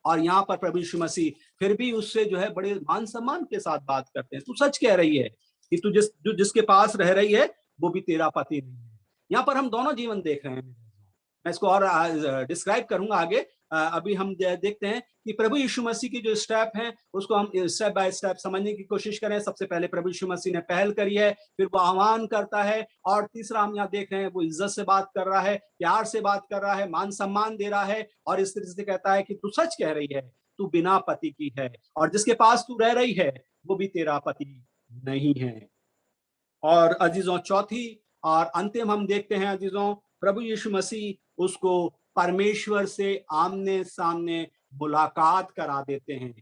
और यहाँ पर प्रभु यीशु मसीह फिर भी उससे जो है बड़े मान सम्मान के साथ बात करते हैं, तू सच कह रही है कि तू जिसके पास रह रही है वो भी तेरा पति नहीं है। यहाँ पर हम दोनों जीवन देख रहे हैं। मैं इसको और डिस्क्राइब करूंगा आगे। अभी हम देखते हैं कि प्रभु यीशु मसीह की जो स्टेप हैं उसको हम स्टेप बाय स्टेप समझने की कोशिश करें। सबसे पहले प्रभु यीशु मसीह ने पहल करी है, फिर वो आह्वान करता है, और तीसरा हम यहाँ देख रहे हैं वो इज्जत से बात कर रहा है, प्यार से बात कर रहा है, मान सम्मान दे रहा है, और इस तरह से कहता है कि तू सच कह रही है, तू बिना पति की है, और जिसके पास तू रह रही है वो भी तेरा पति नहीं है। और अजीजों चौथी और अंतिम हम देखते हैं अजीजों, प्रभु यीशु मसीह उसको परमेश्वर से आमने सामने मुलाकात करा देते हैं।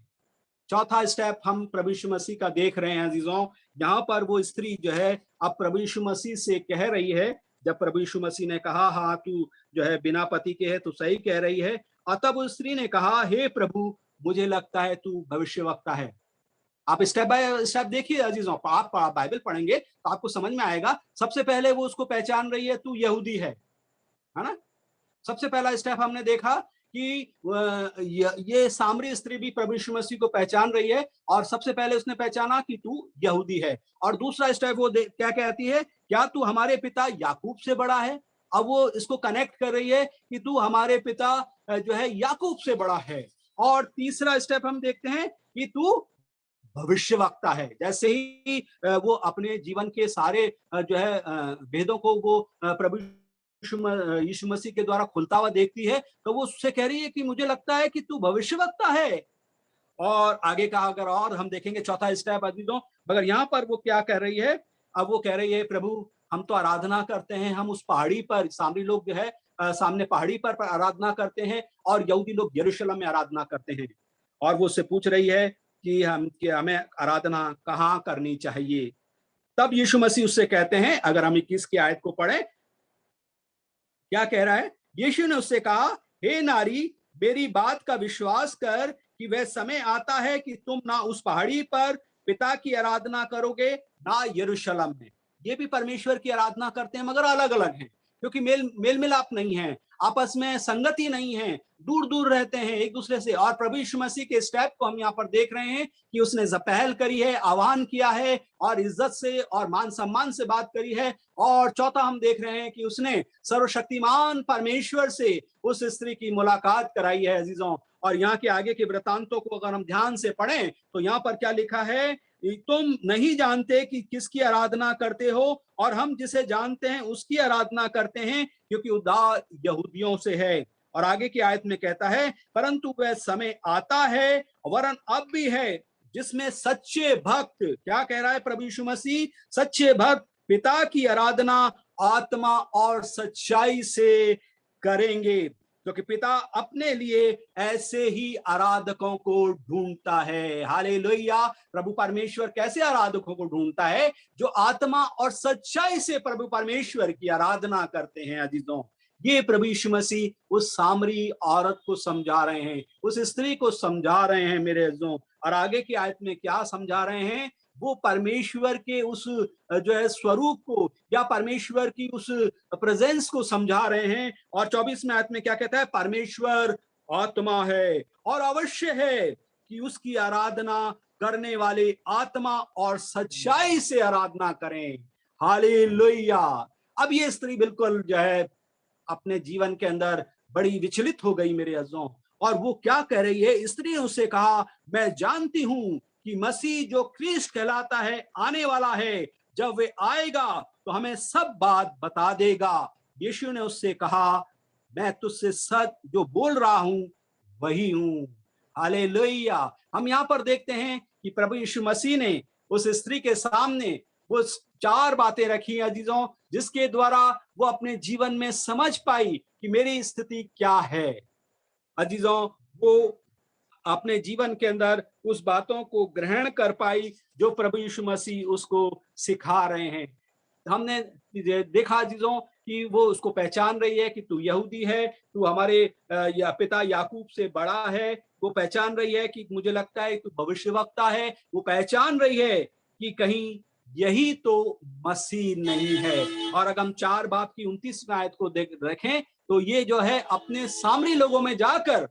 चौथा स्टेप हम प्रभु यीशु मसीह का देख रहे हैं अजीजों। यहाँ पर वो स्त्री जो है अब प्रभु यीशु मसीह से कह रही है, जब प्रभु यीशु मसीह ने कहा हाँ तू जो है बिना पति के है, तू सही कह रही है, और तब उस स्त्री ने कहा हे प्रभु मुझे लगता है तू भविष्यवक्ता है। आप स्टेप बाय स्टेप देखिए अजीजों, आप बाइबल पढ़ेंगे तो आपको समझ में आएगा। सबसे पहले वो उसको पहचान रही है, तू यहूदी है ना। सबसे पहला स्टेप हमने देखा कि ये सामरी स्त्री भी प्रभु यीशु मसीह को पहचान रही है, और सबसे पहले उसने पहचाना कि तू यहूदी है। और दूसरा स्टेप वो क्या कहती है, क्या तू हमारे पिता याकूब से बड़ा है। अब वो इसको कनेक्ट कर रही है कि तू हमारे पिता जो है याकूब से बड़ा है। और तीसरा स्टेप हम देखते हैं कि तू भविष्यवक्ता है। जैसे ही वो अपने जीवन के सारे जो है भेदों को वो प्रभु यीशु मसीह के द्वारा खुलता हुआ देखती है, तो वो उससे कह रही है कि मुझे लगता है कि तू भविष्यवक्ता है। और आगे का अगर और हम देखेंगे चौथा स्टेप अजीजों, मगर यहाँ पर वो क्या कह रही है, अब वो कह रही है प्रभु हम तो आराधना करते हैं, हम उस पहाड़ी पर, सामरी लोग जो है सामने पहाड़ी पर आराधना करते हैं, और यहूदी लोग यरूशलेम में आराधना करते हैं। और वो उससे पूछ रही है कि हमें आराधना कहाँ करनी चाहिए। तब यीशु मसीह उससे कहते हैं, अगर हम 21 की आयत को पढ़ें, क्या कह रहा है, यीशु ने उससे कहा हे नारी मेरी बात का विश्वास कर कि वह समय आता है कि तुम ना उस पहाड़ी पर पिता की आराधना करोगे ना यरूशलेम में। ये भी परमेश्वर की आराधना करते हैं मगर अलग अलग हैं, क्योंकि मेल मिलाप नहीं है, आपस में संगति नहीं है, दूर दूर रहते हैं एक दूसरे से। और प्रभु यीशु मसीह के स्टेप को हम यहाँ पर देख रहे हैं कि उसने पहल करी है, आह्वान किया है, और इज्जत से और मान सम्मान से बात करी है। और चौथा हम देख रहे हैं कि उसने सर्वशक्तिमान परमेश्वर से उस स्त्री की मुलाकात कराई है अजीजों। और यहाँ के आगे के वृतांतों को अगर हम ध्यान से पढ़ें तो यहाँ पर क्या लिखा है, तुम नहीं जानते कि किसकी आराधना करते हो, और हम जिसे जानते हैं उसकी आराधना करते हैं क्योंकि उद्धार यहूदियों से है। और आगे की आयत में कहता है परंतु वह समय आता है, वरन अब भी है, जिसमें सच्चे भक्त, क्या कह रहा है प्रभु यीशु मसीह, सच्चे भक्त पिता की आराधना आत्मा और सच्चाई से करेंगे, क्योंकि पिता अपने लिए ऐसे ही आराधकों को ढूंढता है। हालेलुया। प्रभु परमेश्वर कैसे आराधकों को ढूंढता है, जो आत्मा और सच्चाई से प्रभु परमेश्वर की आराधना करते हैं अजीजों। ये प्रभु यीशु मसीह उस सामरी औरत को समझा रहे हैं, उस स्त्री को समझा रहे हैं मेरे अजीजों। और आगे की आयत में क्या समझा रहे हैं, वो परमेश्वर के उस जो है स्वरूप को या परमेश्वर की उस प्रेजेंस को समझा रहे हैं। और 24वें आयत में क्या कहता है, परमेश्वर आत्मा है और अवश्य है कि उसकी आराधना करने वाले आत्मा और सच्चाई से आराधना करें। हालेलुया। अब ये स्त्री बिल्कुल जो है अपने जीवन के अंदर बड़ी विचलित हो गई मेरे अज़ों। और वो क्या कह रही है, स्त्री ने उससे कहा मैं जानती हूं कि मसीह जो क्रिस्ट कहलाता है आने वाला है, जब वे आएगा तो हमें सब बात बता देगा। यीशु ने उससे कहा मैं तुझसे सच जो बोल रहा हूं वही हूं। हालेलुया। हम यहाँ पर देखते हैं कि प्रभु यीशु मसीह ने उस स्त्री के सामने वो 4 बातें रखी अजीजों, जिसके द्वारा वो अपने जीवन में समझ पाई कि मेरी स्थिति क्या है। अजीजों, वो अपने जीवन के अंदर उस बातों को ग्रहण कर पाई जो प्रभु यीशु मसीह उसको सिखा रहे हैं। हमने देखा अजीजों कि वो उसको पहचान रही है कि तू यहूदी है, तू हमारे पिता याकूब से बड़ा है। वो पहचान रही है कि मुझे लगता है तू भविष्यवक्ता है। वो पहचान रही है कि कहीं यही तो मसीह नहीं है। और अगर हम 4 बाब की 29 आयत को देखें तो ये जो है अपने सामरी लोगों में जाकर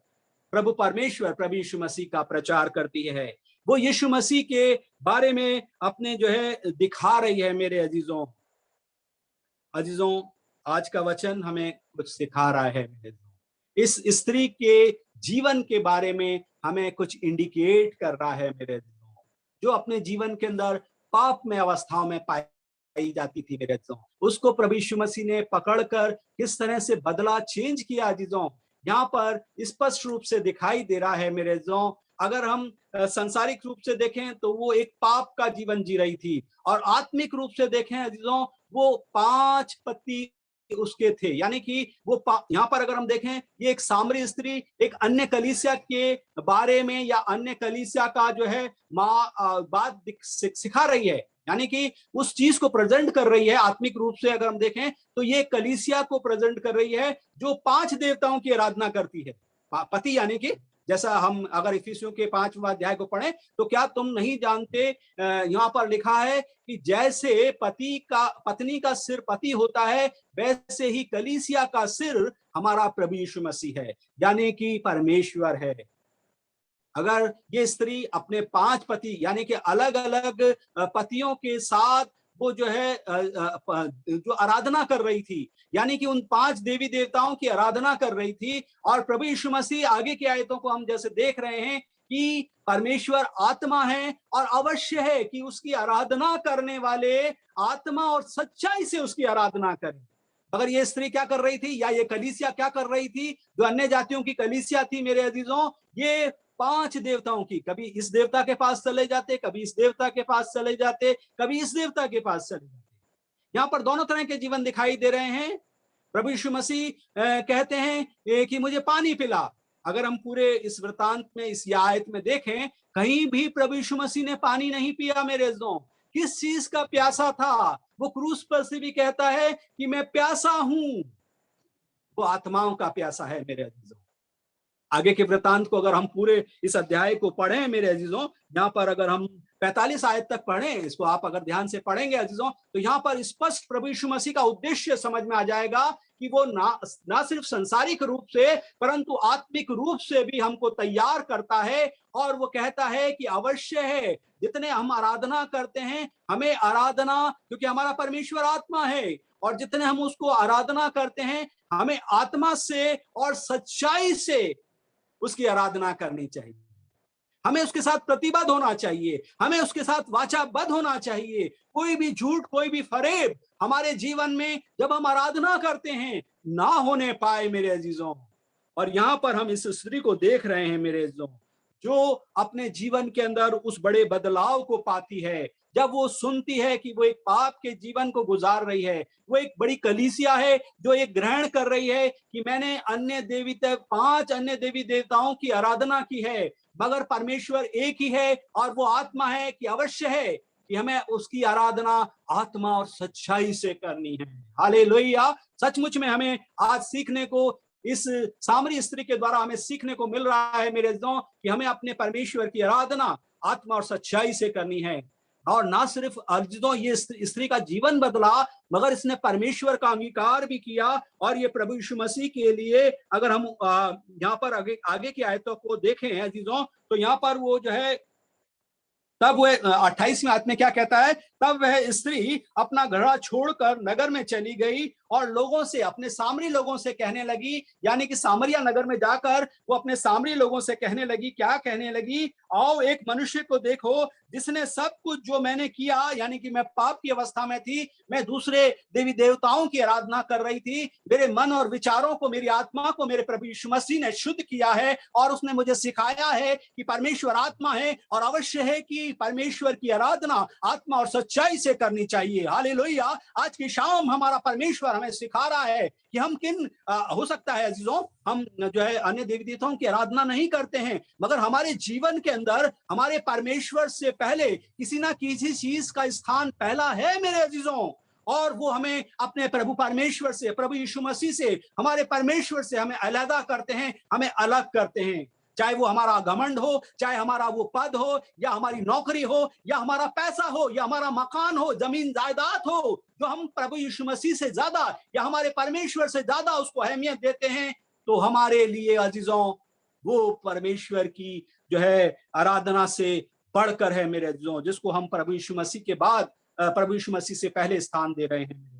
प्रभु परमेश्वर प्रभु यीशु मसीह का प्रचार करती है। वो यीशु मसीह के बारे में अपने जो है दिखा रही है। मेरे अजीजों, आज का वचन हमें कुछ सिखा रहा है। इस स्त्री के जीवन के बारे में हमें कुछ इंडिकेट कर रहा है। मेरे अजीजों, जो अपने जीवन के अंदर पाप में अवस्थाओं में पाई जाती थी, मेरे अजीजों, उसको प्रभु यीशु मसीह ने पकड़कर किस तरह से बदला, चेंज किया। अजीजों, यहाँ पर स्पष्ट रूप से दिखाई दे रहा है। मेरे अजीजों, अगर हम सांसारिक रूप से देखें तो वो एक पाप का जीवन जी रही थी, और आत्मिक रूप से देखें अजीजों, वो 5 पति उसके थे। यानी कि वो यहाँ पर अगर हम देखें, ये एक सामरी स्त्री एक अन्य कलीसिया के बारे में या अन्य कलीसिया का जो है बात सिखा रही है। यानी कि उस चीज को प्रेजेंट कर रही है। आत्मिक रूप से अगर हम देखें तो ये कलीसिया को प्रेजेंट कर रही है जो 5 देवताओं की आराधना करती है। पति यानी कि जैसा हम अगर इफिसियों के 5वां अध्याय को पढ़ें तो क्या तुम नहीं जानते, यहाँ पर लिखा है कि जैसे पत्नी का सिर पति होता है, वैसे ही कलीसिया का सिर हमारा प्रभु यीशु मसीह है, यानी कि परमेश्वर है। अगर ये स्त्री अपने 5 पति यानी कि अलग अलग पतियों के साथ वो जो है जो आराधना कर रही थी, यानी कि उन 5 देवी देवताओं की आराधना कर रही थी, और प्रभु यीशु मसीह आगे की आयतों को हम जैसे देख रहे हैं कि परमेश्वर आत्मा है और अवश्य है कि उसकी आराधना करने वाले आत्मा और सच्चाई से उसकी आराधना करें। अगर ये स्त्री क्या कर रही थी या ये कलीसिया क्या कर रही थी, जो अन्य जातियों की कलीसिया थी, मेरे अजीजों, ये 5 देवताओं की, कभी इस देवता के पास चले जाते, कभी इस देवता के पास चले जाते, कभी इस देवता के पास चले जाते। यहाँ पर दोनों तरह के जीवन दिखाई दे रहे हैं। प्रभु यीशु मसीह कहते हैं कि मुझे पानी पिला। अगर हम पूरे इस वृतांत में इस आयत में देखें, कहीं भी प्रभु यीशु मसीह ने पानी नहीं पिया। मेरे अजीजों, किस चीज का प्यासा था? वो क्रूस पर से भी कहता है कि मैं प्यासा हूं। वो आत्माओं का प्यासा है। मेरे अजीजों, आगे के वृतांत को अगर हम पूरे इस अध्याय को पढ़ें मेरे अजीजों, यहाँ पर अगर हम 45 आयत तक पढ़ें, इसको आप अगर ध्यान से पढ़ेंगे अजीजों, तो यहाँ पर स्पष्ट प्रभु यीशु मसीह का उद्देश्य समझ में आ जाएगा कि वो ना सिर्फ संसारिक रूप से परंतु आत्मिक रूप से भी हमको तैयार करता है। और वो कहता है कि अवश्य है जितने हम आराधना करते हैं, हमें आराधना, क्योंकि हमारा परमेश्वर आत्मा है, और जितने हम उसको आराधना करते हैं, हमें आत्मा से और सच्चाई से उसकी आराधना करनी चाहिए। हमें उसके साथ प्रतिबद्ध होना चाहिए, हमें उसके साथ वाचाबद्ध होना चाहिए। कोई भी झूठ, कोई भी फरेब हमारे जीवन में जब हम आराधना करते हैं ना होने पाए। मेरे अजीजों, और यहाँ पर हम इस स्त्री को देख रहे हैं मेरे अजीजों, जो अपने जीवन के अंदर उस बड़े बदलाव को पाती है जब वो सुनती है कि वो एक पाप के जीवन को गुजार रही है। वो एक बड़ी कलीसिया है जो एक ग्रहण कर रही है कि मैंने 5 अन्य देवी देवताओं की आराधना की है, मगर परमेश्वर एक ही है और वो आत्मा है, कि अवश्य है कि हमें उसकी आराधना आत्मा और सच्चाई से करनी है। हालेलुया। सचमुच में हमें आज सीखने को, इस सामरी स्त्री के द्वारा हमें सीखने को मिल रहा है मेरे दोस्तों, कि हमें अपने परमेश्वर की आराधना आत्मा और सच्चाई से करनी है। और ना सिर्फ अर्जुनों ये स्त्री का जीवन बदला, मगर इसने परमेश्वर का अंगीकार भी किया। और ये प्रभु यीशु मसीह के लिए अगर हम यहाँ पर आगे की आयतों को देखें अजीजों, तो यहाँ पर वो जो है, तब वह 28वें आयत में क्या कहता है, तब वह स्त्री अपना घड़ा छोड़कर नगर में चली गई और लोगों से, अपने सामरी लोगों से कहने लगी, यानी कि सामरिया नगर में जाकर वो अपने सामरी लोगों से कहने लगी, क्या कहने लगी, आओ एक मनुष्य को देखो जिसने सब कुछ जो मैंने किया, यानी कि मैं पाप की अवस्था में थी, मैं दूसरे देवी देवताओं की आराधना कर रही थी, मेरे मन और विचारों को, मेरी आत्मा को मेरे प्रभु यीशु मसीह ने शुद्ध किया है और उसने मुझे सिखाया है कि परमेश्वर आत्मा है और अवश्य है कि परमेश्वर की आराधना आत्मा और सच्चाई से करनी चाहिए। हालेलुया। आज की शाम हमारा परमेश्वर हमें सिखा रहा है कि हम हो सकता है अजीजों, हम जो है अन्य देवी देवताओं की आराधना नहीं करते हैं, मगर हमारे जीवन के अंदर हमारे परमेश्वर से पहले किसी ना किसी चीज का स्थान पहला है मेरे अजीजों। और वो हमें अपने प्रभु परमेश्वर से, प्रभु यीशु मसीह से, हमारे परमेश्वर से हमें अलग करते हैं, हमें अलग करते हैं। चाहे वो हमारा घमंड हो, चाहे हमारा वो पद हो, या हमारी नौकरी हो, या हमारा पैसा हो, या हमारा मकान हो, जमीन जायदाद हो, जो हम प्रभु यीशु मसीह से ज्यादा या हमारे परमेश्वर से ज्यादा उसको अहमियत देते हैं, तो हमारे लिए अजीजों वो परमेश्वर की जो है आराधना से बढ़कर है मेरे अजीजों, जिसको हम प्रभु यीशु मसीह के बाद, प्रभु यीशु मसीह से पहले स्थान दे रहे हैं।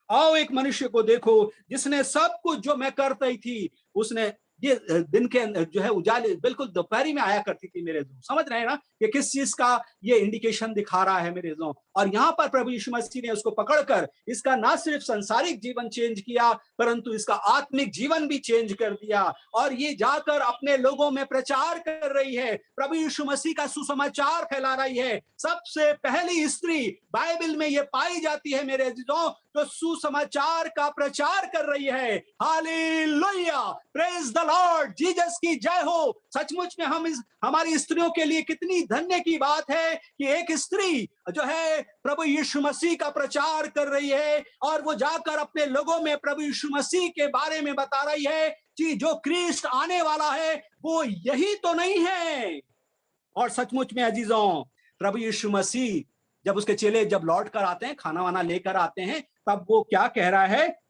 आओ एक मनुष्य को देखो जिसने सब कुछ जो मैं कर रही थी, उसने ये दिन के जो है उजाले बिल्कुल दोपहरी में आया करती थी मेरे दोस्त, समझ रहे हैं ना कि किस चीज का ये इंडिकेशन दिखा रहा है मेरे दोस्त। और यहाँ पर प्रभु यीशु मसीह ने उसको पकड़कर इसका ना सिर्फ सांसारिक जीवन चेंज किया, परंतु इसका आत्मिक जीवन भी चेंज कर दिया, और ये जाकर अपने लोगों में प्रचार कर रही है, प्रभु यीशु मसीह का सुसमाचार फैला रही है। सबसे पहली स्त्री बाइबल में ये पाई जाती है मेरे अजीजों, जो सुसमाचार का प्रचार कर रही है। Hallelujah, praise the Lord, Jesus की जय हो। सचमुच में हमारी स्त्रियों के लिए कितनी धन्य की बात है कि एक स्त्री जो है प्रभु यीशु मसीह का प्रचार कर रही है, और वो जाकर अपने लोगों में प्रभु यीशु मसीह के बारे में बता रही है कि जो क्रिस्ट आने वाला है वो यही तो नहीं है। और सचमुच में अजीजों, प्रभु यीशु मसीह जब उसके चेले जब लौट कर आते हैं, खाना वाना लेकर आते हैं, तब वो क्या कह रहा है?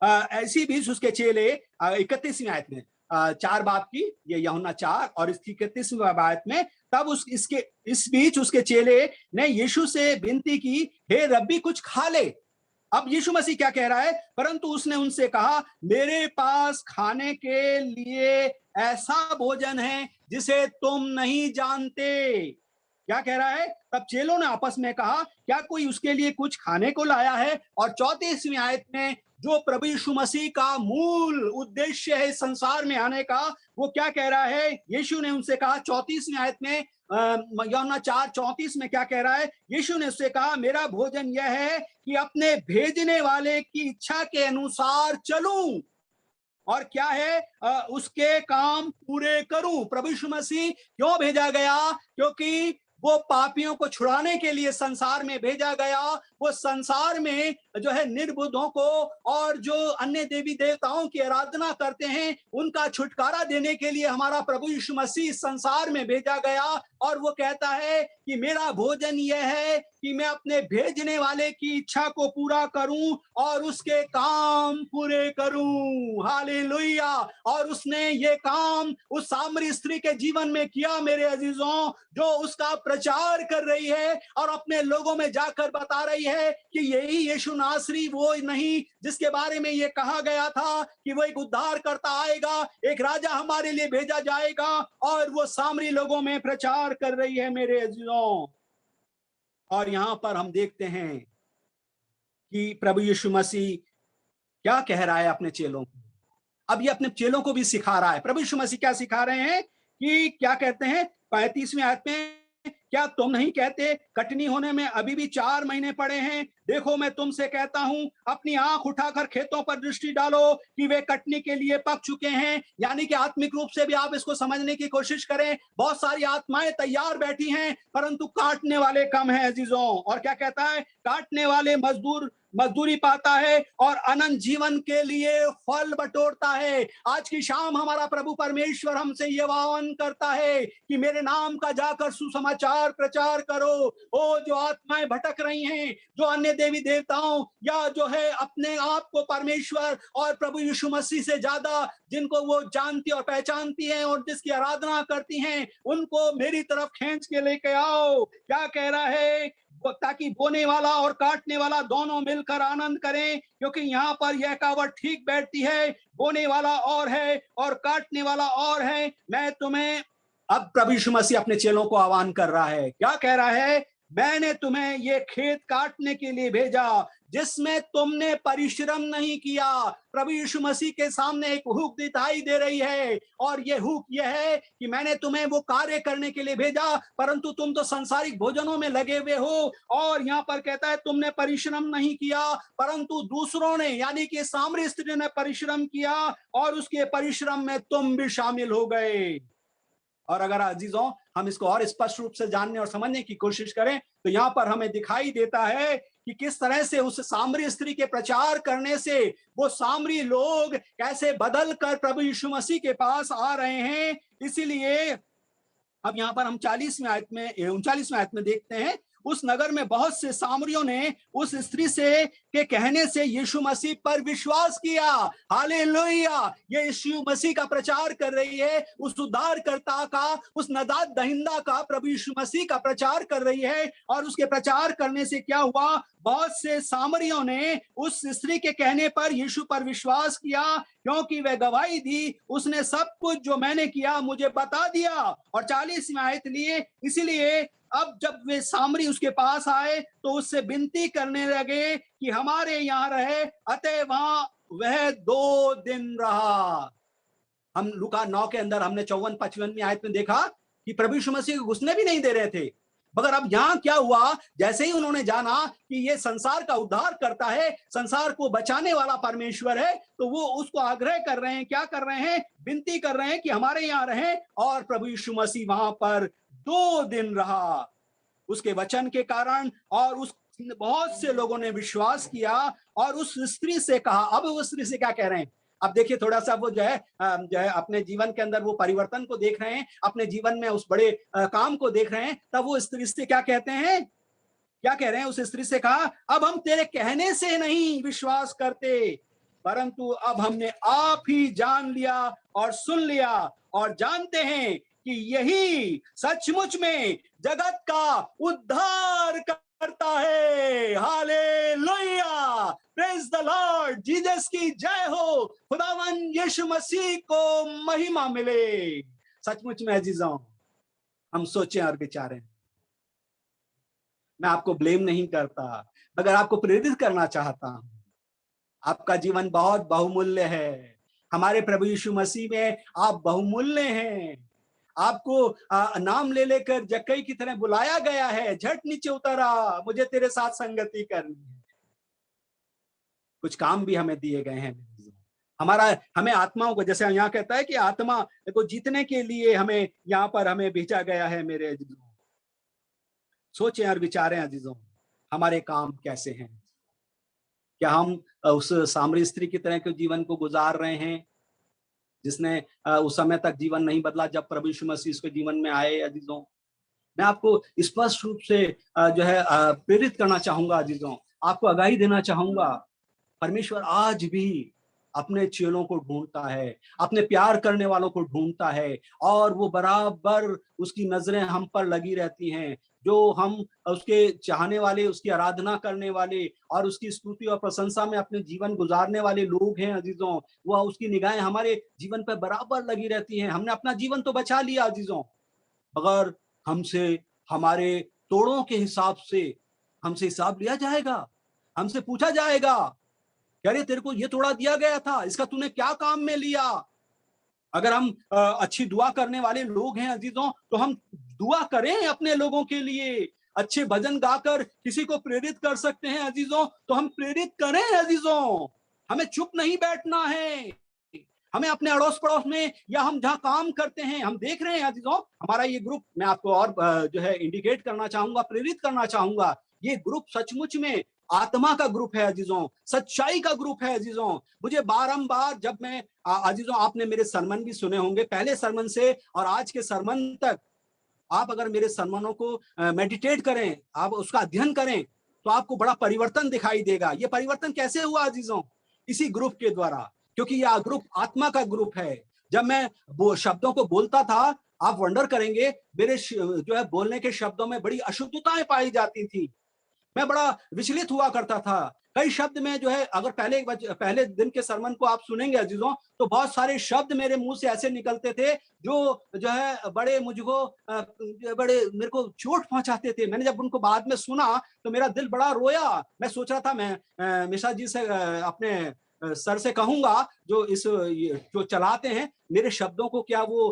ऐसी बीच उसके चेले 31वीं आयत में, 4 बाप की, ये यूहन्ना 4 और इसकी 31वीं आयत में, तब इस बीच उसके चेले ने यीशु से विनती की, हे रब्बी कुछ खा ले। अब यीशु मसीह क्या कह रहा है? परंतु उसने उनसे कहा, मेरे पास खाने के लिए ऐसा भोजन है जिसे तुम नहीं जानते। क्या कह रहा है? तब चेलों ने आपस में कहा, क्या कोई उसके लिए कुछ खाने को लाया है? और 34वीं आयत में जो प्रभु यीशु मसीह का मूल उद्देश्य है संसार में आने का, वो क्या कह रहा है? यीशु ने उनसे कहा 34वीं आयत में, यूहन्ना 4:34 में क्या कह रहा है? यीशु ने उससे कहा, मेरा भोजन यह है कि अपने भेजने वाले की इच्छा के अनुसार चलूं, और क्या है? उसके काम पूरे करूं। प्रभु यीशु मसीह क्यों भेजा गया? क्योंकि वो पापियों को छुड़ाने के लिए संसार में भेजा गया। वो संसार में जो है निर्बुद्धों को और जो अन्य देवी देवताओं की आराधना करते हैं, उनका छुटकारा देने के लिए हमारा प्रभु यीशु मसीह संसार में भेजा गया। और वो कहता है कि मेरा भोजन यह है कि मैं अपने भेजने वाले की इच्छा को पूरा करूं और उसके काम पूरे करूं। हालेलुया। और उसने ये काम उस सामरी स्त्री के जीवन में किया मेरे अजीजों, जो उसका प्रचार कर रही है और अपने लोगों में जाकर बता रही है कि यही यीशु नासरी वो नहीं जिसके बारे में ये कहा गया था कि वो एक उद्धार करता आएगा, एक राजा हमारे लिए भेजा जाएगा। और वो सामरी लोगों में प्रचार कर रही है मेरे अजीजों। और यहां पर हम देखते हैं कि प्रभु यीशु मसीह क्या कह रहा है अपने चेलों को। अब ये अपने चेलों को भी सिखा रहा है। प्रभु यीशु मसीह क्या सिखा रहे हैं कि क्या कहते हैं 35वीं आयत में, क्या तुम नहीं कहते कटनी होने में अभी भी 4 महीने पड़े हैं? देखो मैं तुमसे कहता हूं, अपनी आंख उठाकर खेतों पर दृष्टि डालो कि वे कटनी के लिए पक चुके हैं। यानी कि आत्मिक रूप से भी आप इसको समझने की कोशिश करें। बहुत सारी आत्माएं तैयार बैठी हैं, परंतु काटने वाले कम हैं अजीजों। और क्या कहता है? काटने वाले मजदूरी पाता है और अनंत जीवन के लिए फल बटोरता है। आज की शाम हमारा प्रभु परमेश्वर हमसे ये आह्वान करता है कि मेरे नाम का जाकर सुसमाचार प्रचार करो। ओ जो आत्माएं भटक रही हैं, जो अन्य देवी देवताओं या जो है अपने आप को परमेश्वर और प्रभु यीशु मसीह से ज्यादा जिनको वो जानती और पहचानती हैं और जिसकी आराधना करती हैं, उनको मेरी तरफ खींच के लेके आओ। क्या कह रहा है? ताकि बोने वाला और काटने वाला दोनों मिलकर आनंद करें, क्योंकि यहाँ पर यह कहावत ठीक बैठती है, बोने वाला और है और काटने वाला और है। मैं तुम्हें, अब प्रभु यीशु मसीह अपने चेलों को आह्वान कर रहा है। क्या कह रहा है? मैंने तुम्हें ये खेत काटने के लिए भेजा जिसमें तुमने परिश्रम नहीं किया। प्रभु यीशु मसीह के सामने एक हुक दिखाई दे रही है, और ये हुक यह है कि मैंने तुम्हें वो कार्य करने के लिए भेजा, परंतु तुम तो सांसारिक भोजनों में लगे हुए हो। और यहाँ पर कहता है तुमने परिश्रम नहीं किया, परंतु दूसरों ने यानी कि सामरी स्त्री ने परिश्रम किया और उसके परिश्रम में तुम भी शामिल हो गए। और अगर अजीजों हम इसको और स्पष्ट रूप से जानने और समझने की कोशिश करें तो यहाँ पर हमें दिखाई देता है कि किस तरह से उस सामरी स्त्री के प्रचार करने से वो सामरी लोग कैसे बदल कर प्रभु यीशु मसीह के पास आ रहे हैं। इसीलिए अब यहाँ पर हम 39वें आयत में 39वें आयत में देखते हैं, उस नगर में बहुत से सामरियों ने उस स्त्री से के कहने से यीशु मसीह पर विश्वास किया। हालेलुया! ये यीशु मसीह का प्रचार कर रही है, उस उद्धारकर्ता का, उस नजात दहिंदा का, प्रभु यीशु मसीह का प्रचार कर रही है। और उसके प्रचार करने से क्या हुआ, बहुत से सामरियों ने उस स्त्री के कहने पर यीशु पर विश्वास किया, क्योंकि वह गवाही दी, उसने सब कुछ जो मैंने किया मुझे बता दिया। और 40वें आयत लिए, इसीलिए अब जब वे सामरी उसके पास आए तो उससे विनती करने लगे कि हमारे यहाँ रहे, अतः वहां वह 2 दिन रहा। हम लूका 9 के अंदर हमने 54-55 आयत में देखा कि प्रभु यीशु मसीह को घुसने भी नहीं दे रहे थे, मगर अब यहाँ क्या हुआ, जैसे ही उन्होंने जाना कि ये संसार का उद्धार करता है, संसार को बचाने वाला परमेश्वर है, तो वो उसको आग्रह कर रहे हैं, क्या कर रहे हैं, विनती कर रहे हैं कि हमारे यहाँ रहे। और प्रभु यीशु मसीह वहां पर 2 दिन रहा उसके वचन के कारण, और उस बहुत से लोगों ने विश्वास किया और उस स्त्री से कहा। अब उस स्त्री से क्या कह रहे हैं, अब देखिए थोड़ा सा वो जो है अपने जीवन के अंदर वो परिवर्तन को देख रहे हैं, अपने जीवन में उस बड़े काम को देख रहे हैं। तब वो स्त्री से क्या कहते हैं, क्या कह रहे हैं, उस स्त्री से कहा, अब हम तेरे कहने से नहीं विश्वास करते, परंतु अब हमने आप ही जान लिया और सुन लिया और जानते हैं कि यही सचमुच में जगत का उद्धार करता है। Hallelujah! Praise the Lord! Jesus की जय हो। खुदावन यीशु मसीह को महिमा मिले। सचमुच में अजीजों, हम सोचें और विचारें। मैं आपको ब्लेम नहीं करता, मगर आपको प्रेरित करना चाहता हूं। आपका जीवन बहुत बहुमूल्य है। हमारे प्रभु यीशु मसीह में आप बहुमूल्य हैं। आपको नाम ले लेकर जक्कई की तरह बुलाया गया है, झट नीचे उतरा, मुझे तेरे साथ संगति करनी है। कुछ काम भी हमें दिए गए हैं। हमें आत्माओं को, जैसे यहाँ कहता है कि आत्मा को जीतने के लिए हमें यहाँ पर हमें भेजा गया है। मेरे अजीजों, सोचें और विचारें अजीजों, हमारे काम कैसे हैं? क्या हम उस सामरी स्त्री की तरह के जीवन को गुजार रहे हैं जिसने उस समय तक जीवन नहीं बदला जब प्रभु यीशु मसीह उसके जीवन में आए? अजीजों, मैं आपको स्पष्ट रूप से जो है प्रेरित करना चाहूंगा। अजीजों, आपको आगाही देना चाहूंगा, परमेश्वर आज भी अपने चेलों को ढूंढता है, अपने प्यार करने वालों को ढूंढता है, और वो बराबर उसकी नजरें हम पर लगी रहती हैं। जो हम उसके चाहने वाले, उसकी आराधना करने वाले और उसकी स्तुति और प्रशंसा में अपने जीवन गुजारने वाले लोग हैं अजीजों, वह उसकी निगाहें हमारे जीवन पर बराबर लगी रहती हैं। हमने अपना जीवन तो बचा लिया अजीजों, मगर हमसे हमारे तोड़ों के हिसाब से हमसे हिसाब लिया जाएगा। हमसे पूछा जाएगा, अरे तेरे को ये तोड़ा दिया गया था, इसका तूने क्या काम में लिया? अगर हम अच्छी दुआ करने वाले लोग हैं अजीजों, तो हम दुआ करें अपने लोगों के लिए। अच्छे भजन गाकर किसी को प्रेरित कर सकते हैं अजीजों, तो हम प्रेरित करें अजीजों। हमें चुप नहीं बैठना है। हमें अपने अड़ोस पड़ोस में या हम जहाँ काम करते हैं, हम देख रहे हैं अजीजों, हमारा ये ग्रुप, मैं आपको और जो है इंडिकेट करना चाहूंगा, प्रेरित करना चाहूंगा, ये ग्रुप सचमुच में आत्मा का ग्रुप है अजीजों, सच्चाई का ग्रुप है अजीजों। मुझे बारंबार, जब मैं अजीजों, आपने मेरे सरमन भी सुने होंगे, पहले सरमन से और आज के सरमन तक, आप अगर मेरे सरमनों को मेडिटेट करें, आप उसका अध्ययन करें, तो आपको बड़ा परिवर्तन दिखाई देगा। ये परिवर्तन कैसे हुआ अजीजों? इसी ग्रुप के द्वारा, क्योंकि यह ग्रुप आत्मा का ग्रुप है। जब मैं वो शब्दों को बोलता था, आप वंडर करेंगे, मेरे जो है बोलने के शब्दों में बड़ी अशुद्धताएं पाई जाती थी। मैं बड़ा विचलित हुआ करता था। कई शब्द में जो है, अगर पहले दिन के सरमन को आप सुनेंगे अजीजों, तो बहुत सारे शब्द मेरे मुंह से ऐसे निकलते थे जो है बड़े मुझको बड़े मेरे को चोट पहुंचाते थे। मैंने जब उनको बाद में सुना तो मेरा दिल बड़ा रोया। मैं सोच रहा था मैं मिश्रा जी से अपने सर से कहूंगा, जो चलाते हैं, मेरे शब्दों को क्या वो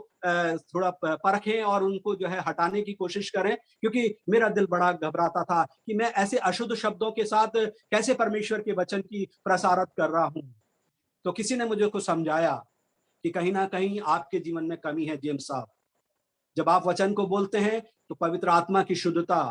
थोड़ा परखें और उनको जो है हटाने की कोशिश करें, क्योंकि मेरा दिल बड़ा घबराता था कि मैं ऐसे अशुद्ध शब्दों के साथ कैसे परमेश्वर के वचन की प्रसारित कर रहा हूं। तो किसी ने मुझे को समझाया कि कहीं ना कहीं आपके जीवन में कमी है जेम्स साहब। जब आप वचन को बोलते हैं तो पवित्र आत्मा की शुद्धता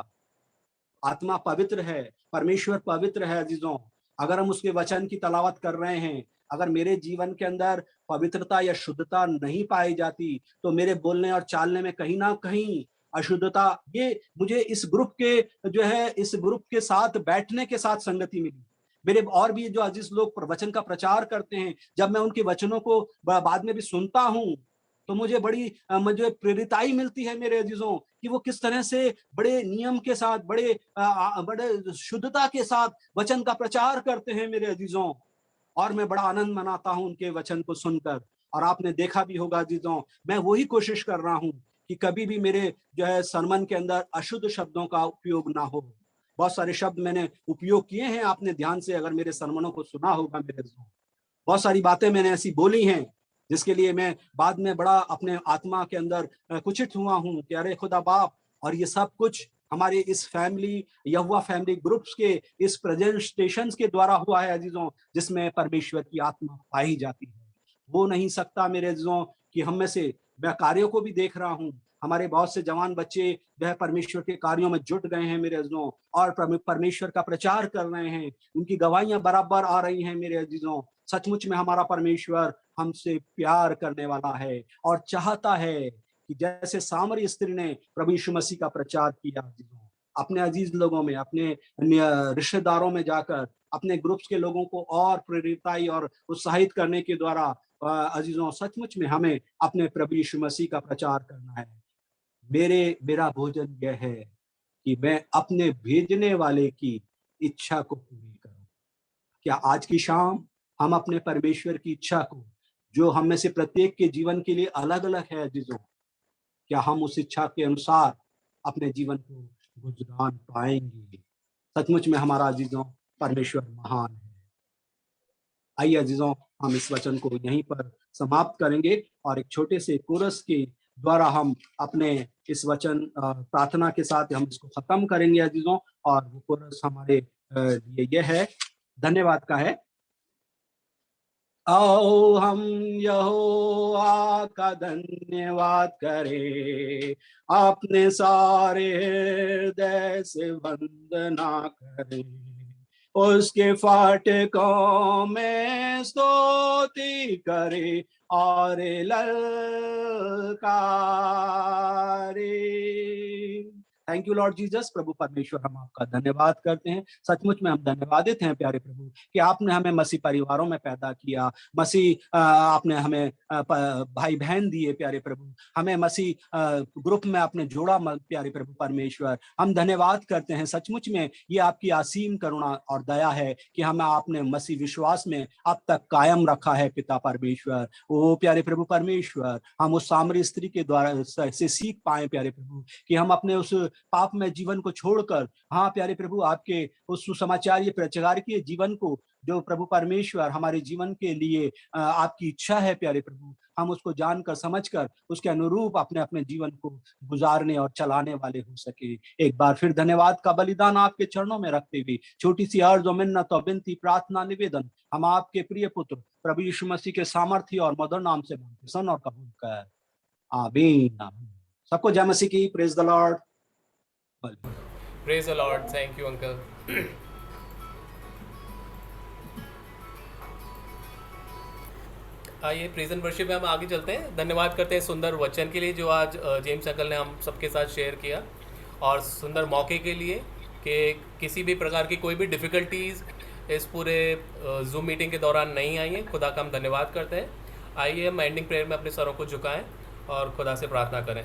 आत्मा पवित्र है, परमेश्वर पवित्र है अजीजों। अगर हम उसके वचन की तलावत कर रहे हैं, अगर मेरे जीवन के अंदर पवित्रता या शुद्धता नहीं पाई जाती, तो मेरे बोलने और चालने में कहीं ना कहीं अशुद्धता, ये मुझे इस ग्रुप के जो है, इस ग्रुप के साथ बैठने के साथ संगति मिली। मेरे और भी जो अजीज लोग वचन का प्रचार करते हैं, जब मैं उनके वचनों को बाद में भी सुनता हूँ, तो मुझे मुझे प्रेरिताई मिलती है मेरे अजीजों, कि वो किस तरह से बड़े नियम के साथ, बड़े शुद्धता के साथ वचन का प्रचार करते हैं मेरे अजीजों। और मैं बड़ा आनंद मनाता हूं उनके वचन को सुनकर। और आपने देखा भी होगा अजीजों, मैं वही कोशिश कर रहा हूं कि कभी भी मेरे जो है सरमन के अंदर अशुद्ध शब्दों का उपयोग ना हो। बहुत सारे शब्द मैंने उपयोग किए हैं, आपने ध्यान से अगर मेरे सरमनों को सुना होगा मेरे अजीजों, बहुत सारी बातें मैंने ऐसी बोली हैं जिसके लिए मैं बाद में बड़ा अपने आत्मा के अंदर कुचित हुआ हूं कि अरे खुदा बाप, और ये सब कुछ हमारे इस फैमिली, यहोवा फैमिली ग्रुप्स के इस प्रेजेंटेशंस के द्वारा हुआ है अजीजों, जिसमें परमेश्वर की आत्मा पाई जाती है। वो नहीं सकता मेरे अजीजों कि हम में से, मैं कार्यों को भी देख रहा हूँ, हमारे बहुत से जवान बच्चे वह परमेश्वर के कार्यों में जुट गए हैं मेरे अजीजों, और परमेश्वर का प्रचार कर रहे हैं, उनकी गवाहियां बराबर आ रही हैं मेरे अजीजों। सचमुच में हमारा परमेश्वर हमसे प्यार करने वाला है और चाहता है कि जैसे सामरी स्त्री ने प्रभु यीशु मसीह का प्रचार किया अपने अजीज लोगों में, अपने रिश्तेदारों में जाकर, अपने ग्रुप्स के लोगों को और प्रेरिताई और उत्साहित करने के द्वारा, अजीजों सचमुच में हमें अपने प्रभु यीशु मसीह का प्रचार करना है। मेरा भोजन यह है कि मैं अपने भेजने वाले की इच्छा को पूरी करूं। क्या आज की शाम हम अपने परमेश्वर की इच्छा को, जो हम में से प्रत्येक के जीवन के लिए अलग अलग है अजीजों, क्या हम उस इच्छा के अनुसार अपने जीवन को गुजरान पाएंगे? सचमुच में हमारा अजीजों परमेश्वर महान है। आइए अजीजों, हम इस वचन को यहीं पर समाप्त करेंगे और एक छोटे से कोरस के द्वारा हम अपने इस वचन प्रार्थना के साथ हम इसको खत्म करेंगे अजीजों। और वो कोरस हमारे लिए यह है, धन्यवाद का है। आओ हम यहोवा का धन्यवाद करें, अपने सारे हृदय से वंदना करें, उसके फाटकों में स्तुति करें और ललकारें। Thank you Lord Jesus. प्रभु परमेश्वर, हम आपका धन्यवाद करते हैं। सचमुच में हम धन्यवादित हैं प्यारे प्रभु कि आपने हमें मसीह परिवारों में पैदा किया, मसीह आपने हमें भाई बहन दिए प्यारे प्रभु, हमें मसीह ग्रुप में आपने जोड़ा प्यारे प्रभु परमेश्वर। हम धन्यवाद करते हैं, सचमुच में ये आपकी असीम करुणा और दया है कि हमें आपने मसीह विश्वास में अब तक कायम रखा है पिता परमेश्वर। ओ प्यारे प्रभु परमेश्वर, हम उस सामरी स्त्री के द्वारा से सीख पाए प्यारे प्रभु कि हम अपने उस पाप में जीवन को छोड़कर, हाँ प्यारे प्रभु, आपके उस सुसमाचार ये प्रचार के जीवन को, जो प्रभु परमेश्वर हमारे जीवन के लिए आपकी इच्छा है प्यारे प्रभु, हम उसको जानकर समझकर उसके अनुरूप अपने अपने जीवन को गुजारने और चलाने वाले हो सके। एक बार फिर धन्यवाद का बलिदान आपके चरणों में रखते हुए छोटी सी अर्ज और मिन्नत और विनती, प्रार्थना, निवेदन हम आपके प्रिय पुत्र प्रभु यीशु मसीह के सामर्थ्य और मधुर नाम से मांगते, सुन और कबूल कर। आमीन। सबको जय मसीह की। Praise the Lord. Praise the Lord. Thank you uncle. आइए प्रेजेंट वर्शिप में हम आगे चलते हैं। धन्यवाद करते हैं सुंदर वचन के लिए जो आज जेम्स अंकल ने हम सबके साथ शेयर किया, और सुंदर मौके के लिए कि किसी भी प्रकार की कोई भी डिफ़िकल्टीज़ इस पूरे जूम मीटिंग के दौरान नहीं आई है। खुदा का हम धन्यवाद करते हैं। आइए हम एंडिंग प्रेयर में अपने सरों को झुकाएं और खुदा से प्रार्थना करें।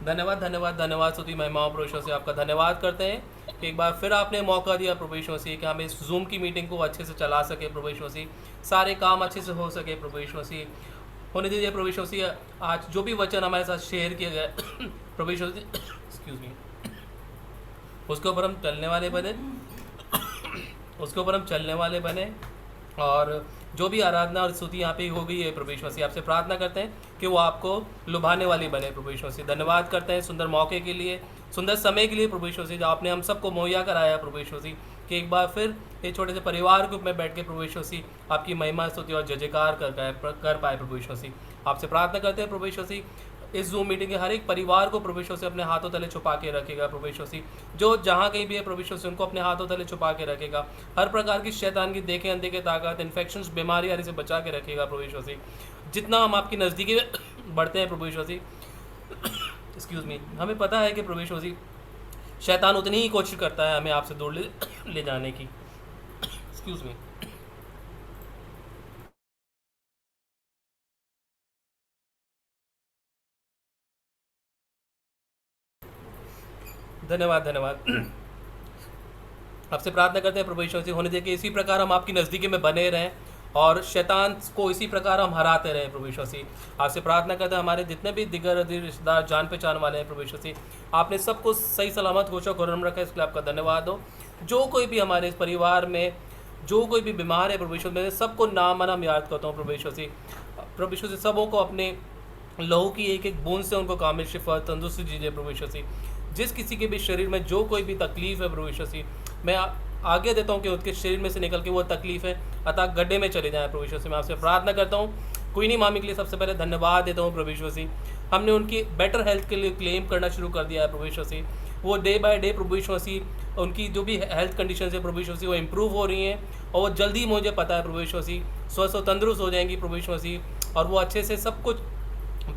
धन्यवाद धन्यवाद धन्यवाद, स्तुति महिमा और प्रभु से आपका धन्यवाद करते हैं कि एक बार फिर आपने मौका दिया प्रभु यीशु मसीह कि हम इस जूम की मीटिंग को अच्छे से चला सके प्रभु यीशु मसीह, सारे काम अच्छे से हो सके प्रभु यीशु मसीह। होने दीजिए प्रभु यीशु मसीह, आज जो भी वचन हमारे साथ शेयर किया गया प्रभु यीशु मसीह, एक्सक्यूज मी, उसके ऊपर हम चलने वाले बने, उसके ऊपर हम चलने वाले बने। और जो भी आराधना और स्तुति यहाँ पे हो गई है प्रभु यीशु मसीह, आपसे प्रार्थना करते हैं कि वो आपको लुभाने वाली बने प्रभु यीशु मसीह। धन्यवाद करते हैं सुंदर मौके के लिए, सुंदर समय के लिए प्रभु यीशु मसीह, जो आपने हम सबको मुहैया कराया प्रभु यीशु मसीह, कि एक बार फिर ये छोटे से परिवार के रूप में बैठ के प्रभु यीशु मसीह आपकी महिमा स्तुति और जयकार कर पाए प्रभु यीशु मसीह। आपसे प्रार्थना करते हैं प्रभु यीशु मसीह, इस जूम मीटिंग के हर एक परिवार को प्रभु यीशु से अपने हाथों तले छुपा के रखेगा प्रभु यीशु से, जो जहाँ कहीं भी है प्रभु यीशु से उनको अपने हाथों तले छुपा के रखेगा। हर प्रकार की शैतान की देखे अंधे ताकत, इन्फेक्शंस, बीमारी आदि से बचा के रखेगा प्रभु यीशु से। जितना हम आपकी नज़दीकी में बढ़ते हैं प्रभु यीशु से, एक्सक्यूज़ मी, हमें पता है कि प्रभु यीशु से शैतान उतनी ही कोशिश करता है हमें आपसे दूर ले जाने की। Excuse me. धन्यवाद धन्यवाद। आपसे प्रार्थना करते हैं प्रभु यीशु से होने दे कि इसी प्रकार हम आपकी नज़दीकी में बने रहें और शैतान को इसी प्रकार हम हराते रहें प्रभु यीशु से। आपसे प्रार्थना करते हैं हमारे जितने भी दिगर रिश्तेदार जान पहचान वाले हैं प्रभु यीशु से, आपने सबको सही सलामत गोशा खुर्रम रखा है, इसके लिए आपका धन्यवाद हो। जो कोई भी हमारे इस परिवार में जो कोई भी बीमार है प्रभु यीशु, मैं सबको नाम नाम याद करता हूँ प्रभु यीशु से। प्रभु यीशु से सबों को अपने लहू की एक एक बूंद से उनको कामिल शिफा तंदुरुस्ती दीजिए प्रभु यीशु से। जिस किसी के भी शरीर में जो कोई भी तकलीफ़ है प्रभु यीशु से, मैं आगे देता हूँ कि उसके शरीर में से निकल के वो तकलीफ़ है अतः गड्ढे में चले जाएँ प्रभु यीशु से। मैं आपसे प्रार्थना करता हूँ क्वीनी मामी के लिए सबसे पहले धन्यवाद देता हूँ प्रभु यीशु से। हमने उनकी बेटर हेल्थ के लिए क्लेम करना शुरू कर दिया है प्रभु यीशु से। वो डे बाय डे प्रभु यीशु से उनकी जो भी हेल्थ कंडीशन है प्रभु यीशु से वो इम्प्रूव हो रही हैं और वो जल्दी मुझे पता है प्रभु यीशु से स्वस्थ और तंदुरुस्त हो जाएंगी प्रभु यीशु से, और वो अच्छे से सब कुछ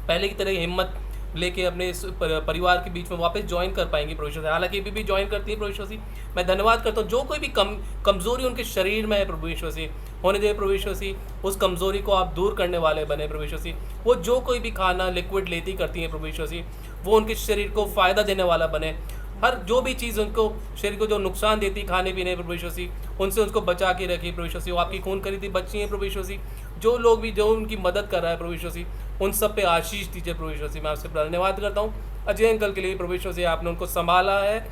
पहले की तरह हिम्मत लेके अपने इस परिवार के बीच में वापस ज्वाइन कर पाएंगी प्रभु यीशु से। हालांकि अभी भी ज्वाइन करती है प्रभु यीशु से। मैं धन्यवाद करता हूँ जो कोई भी कमज़ोरी उनके शरीर में है प्रभु यीशु से, होने दे प्रभु यीशु से उस कमज़ोरी को आप दूर करने वाले बने प्रभु यीशु से। वो जो कोई भी खाना लिक्विड लेती करती हैं प्रभु यीशु से, वो उनके शरीर को फ़ायदा देने वाला बने। हर जो भी चीज़ उनको शरीर को जो नुकसान देती खाने पीने प्रभु यीशु से, उनसे उसको बचा के रखिए प्रभु यीशु से। वो आपकी खून खरीदी बच्ची हैं प्रभु यीशु से। जो लोग भी जो उनकी मदद कर रहा है प्रभु यीशु से, उन सब पे आशीष दीजिए प्रभु यीशु से। मैं आपसे धन्यवाद करता हूँ अजय अंकल के लिए प्रभु यीशु से। आपने उनको संभाला है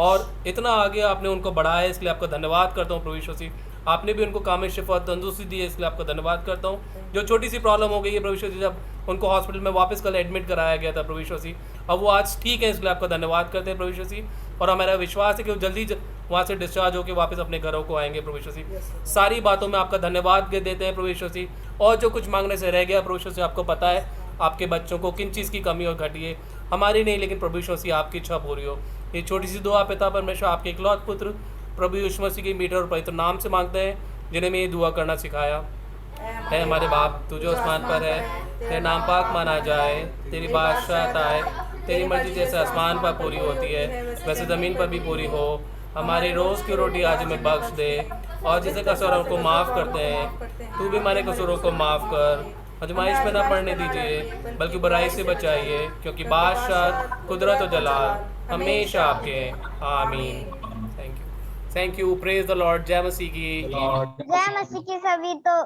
और इतना आगे आपने उनको बढ़ाया है, इसलिए आपका धन्यवाद करता हूँ प्रभु यीशु से। आपने भी उनको कामिल शिफा तंदुरुस्ती दी है, इसलिए आपका धन्यवाद करता हूँ। जो छोटी सी प्रॉब्लम हो गई है प्रभु यीशु से, जब उनको हॉस्पिटल में वापस कल एडमिट कराया गया था प्रभु यीशु से, अब वो आज ठीक है, इसलिए आपका धन्यवाद करते हैं प्रभु यीशु से। और हमारा विश्वास है कि वो जल्दी वहाँ से डिस्चार्ज होकर वापस अपने घरों को आएंगे प्रभु यीशु से। सारी बातों में आपका धन्यवाद देते हैं प्रभु यीशु से। और जो कुछ मांगने से रह गया प्रभु यीशु से, आपको पता है आपके बच्चों को किन चीज़ की कमी और घटी है, हमारी नहीं लेकिन प्रभु यीशु से आपकी इच्छा पूरी हो। ये छोटी सी दुआ पिता परमेश्वर आपके इकलौते पुत्र प्रभु यीशु मसीह के मीठे और पवित्र नाम से मांगते हैं, जिन्हें मैं ये दुआ करना सिखाया है। हमारे बाप तू जो आसमान पर है, तेरा नाम पाक माना जाए, तेरी बादशाहत आए, तेरी मर्जी जैसे आसमान पर पूरी होती है वैसे ज़मीन पर भी पूरी हो। हमारी रोज़ की रोटी आज हमें बख्श दे और जिसे कसूरों को माफ़ करते हैं तू भी हमारे कसूरों को माफ़ कर। आजमाइश में ना पड़ने दीजिए बल्कि बुराई से बचाइए, क्योंकि बादशाह कुदरत और जलाल हमेशा आपके। आमीन। Thank you praise the Lord. जय मसीह की। जय मसीह की सभी। तो